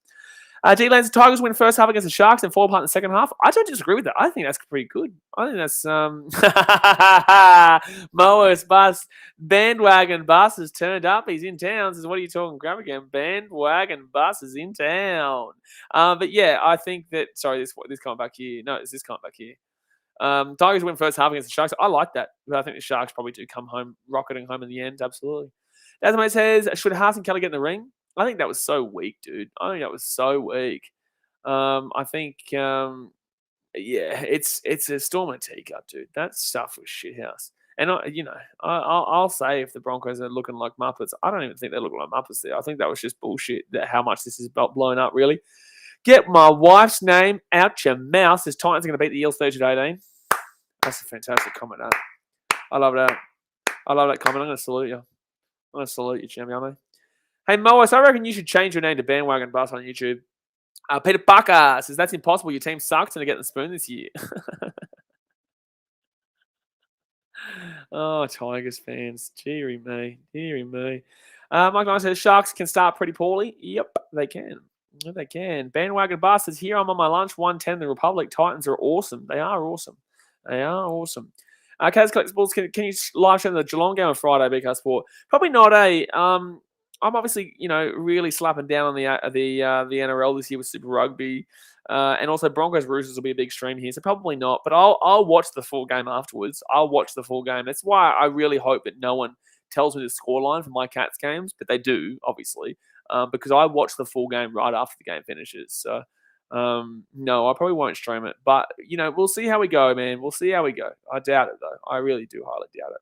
D-Lanes, the Tigers win first half against the Sharks and fall apart in the second half. I don't disagree with that. I think that's pretty good. I think that's Moa's bus. Bandwagon bus has turned up. He's in town. Says, what are you talking? Grab again. Bandwagon bus is in town. But yeah, I think that, sorry, this coming back here. No, it's this coming back here. Tigers win first half against the Sharks. I like that. But I think the Sharks probably do come home, rocketing home in the end. Absolutely. Desmond says, should Haas and Kelly get in the ring? I think that was so weak, dude. I think that was so weak. I think, yeah, it's a storm and a teacup, dude. That stuff was shithouse. And, I'll say if the Broncos are looking like Muppets, I don't even think they look like Muppets there. I think that was just bullshit, how much this is blown up, really. Get my wife's name out your mouth. Says Titans are going to beat the Eels 30-18. That's a fantastic comment, I love that. I love that comment. I'm going to salute you. I'm going to salute you, champion. Hey, Moas, I reckon you should change your name to Bandwagon Bus on YouTube. Peter Bucker says, that's impossible. Your team sucks and they're getting the spoon this year. Oh, Tigers fans. Deary me. Mike Knight says, Sharks can start pretty poorly. Yep, they can. They can. Bandwagon Bus says, here I'm on my lunch, 110 the Republic. Titans are awesome. They are awesome. Kaz Collectibles, can you live stream the Geelong game on Friday, BKRsport? Probably not, I'm obviously, really slapping down on the NRL this year with Super Rugby, and also Broncos Roosters will be a big stream here, so probably not. But I'll watch the full game afterwards. I'll watch the full game. That's why I really hope that no one tells me the scoreline for my Cats games, but they do, obviously, because I watch the full game right after the game finishes. So, no, I probably won't stream it. But, we'll see how we go, man. We'll see how we go. I doubt it, though. I really do highly doubt it.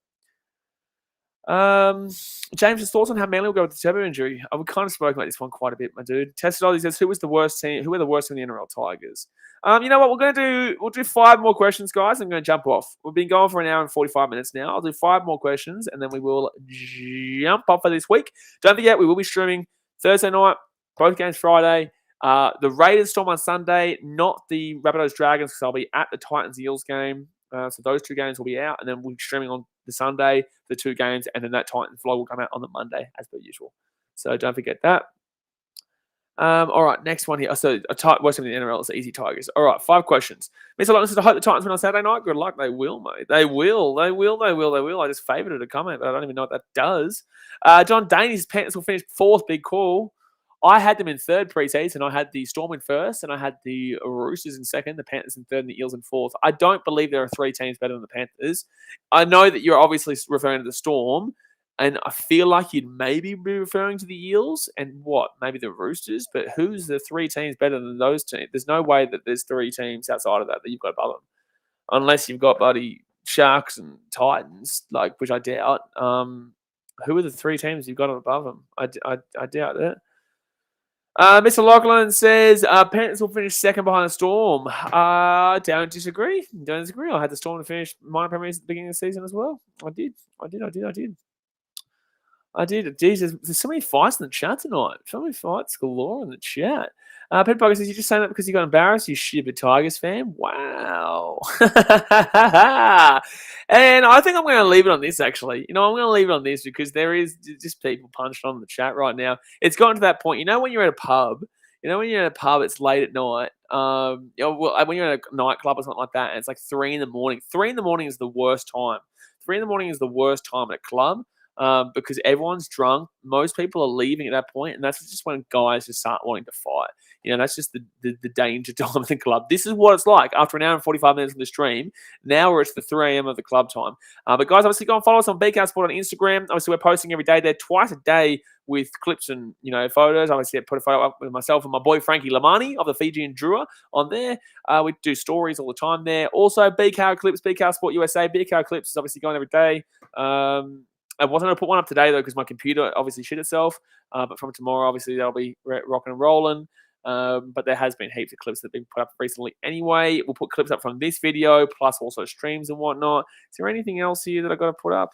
James' thoughts on how Manly will go with the turbo injury. I've kind of spoken about this one quite a bit, my dude. Tested says, who was the worst team? Who were the worst in the NRL Tigers? You know what? We'll do 5 more questions, guys. I'm going to jump off. We've been going for an hour and 45 minutes now. I'll do 5 more questions, and then we will jump off for this week. Don't forget, we will be streaming Thursday night, both games Friday. The Raiders Storm on Sunday, not the Rabbitohs Dragons, because I'll be at the Titans-Eels game. So those 2 games will be out, and then we'll be streaming on the Sunday, the 2 games, and then that Titans vlog will come out on the Monday, as per usual. So don't forget that. All right, next one here. So, worst team in the NRL is the Easy Tigers. All right, 5 questions. Mr. Lawrence says, I hope the Titans win on Saturday night. Good luck. They will, mate. They will. I just favoured it to comment, but I don't even know what that does. John Daly's Panthers will finish 4th. Big call. I had them in 3rd preseason. I had the Storm in 1st, and I had the Roosters in 2nd, the Panthers in 3rd, and the Eels in 4th. I don't believe there are 3 teams better than the Panthers. I know that you're obviously referring to the Storm, and I feel like you'd maybe be referring to the Eels and maybe the Roosters, but who's the 3 teams better than those teams? There's no way that there's 3 teams outside of that you've got above them, unless you've got bloody Sharks and Titans, which I doubt. Who are the 3 teams you've got above them? I doubt it. Mr. Lachlan says Panthers will finish 2nd behind the Storm. Don't disagree. I had the Storm to finish minor premiers at the beginning of the season as well. I did. Jesus, there's so many fights in the chat tonight. So many fights galore in the chat. Pet Bugger says, you just saying that because you got embarrassed, you stupid Tigers fan? Wow. And I think I'm going to leave it on this, actually. I'm going to leave it on this because there is just people punched on the chat right now. It's gotten to that point. When you're at a pub, it's late at night. When you're at a nightclub or something like that, and it's like 3 in the morning. 3 in the morning is the worst time. 3 in the morning is the worst time at a club. Because everyone's drunk. Most people are leaving at that point, and that's just when guys just start wanting to fight. That's just the danger time of the club. This is what it's like after an hour and 45 minutes of the stream. Now we're at the 3 a.m. of the club time. But guys, obviously go and follow us on BKRsport on Instagram. Obviously, we're posting every day there, twice a day with clips and photos. Obviously, I put a photo up with myself and my boy Frankie Lamani of the Fijian Drua on there. We do stories all the time there. Also, BKR Clips, BKRsport USA. BKR Clips is obviously going every day. I wasn't going to put one up today, though, because my computer obviously shit itself. But from tomorrow, obviously, that'll be rocking and rolling. But there has been heaps of clips that have been put up recently anyway. We'll put clips up from this video, plus also streams and whatnot. Is there anything else here that I've got to put up?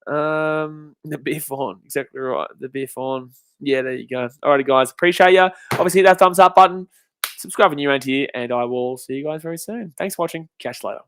The beer fawn. Exactly right. The beer fawn. Yeah, there you go. Alrighty, guys. Appreciate you. Obviously, hit that thumbs up button. Subscribe if you're new around here. And I will see you guys very soon. Thanks for watching. Catch you later.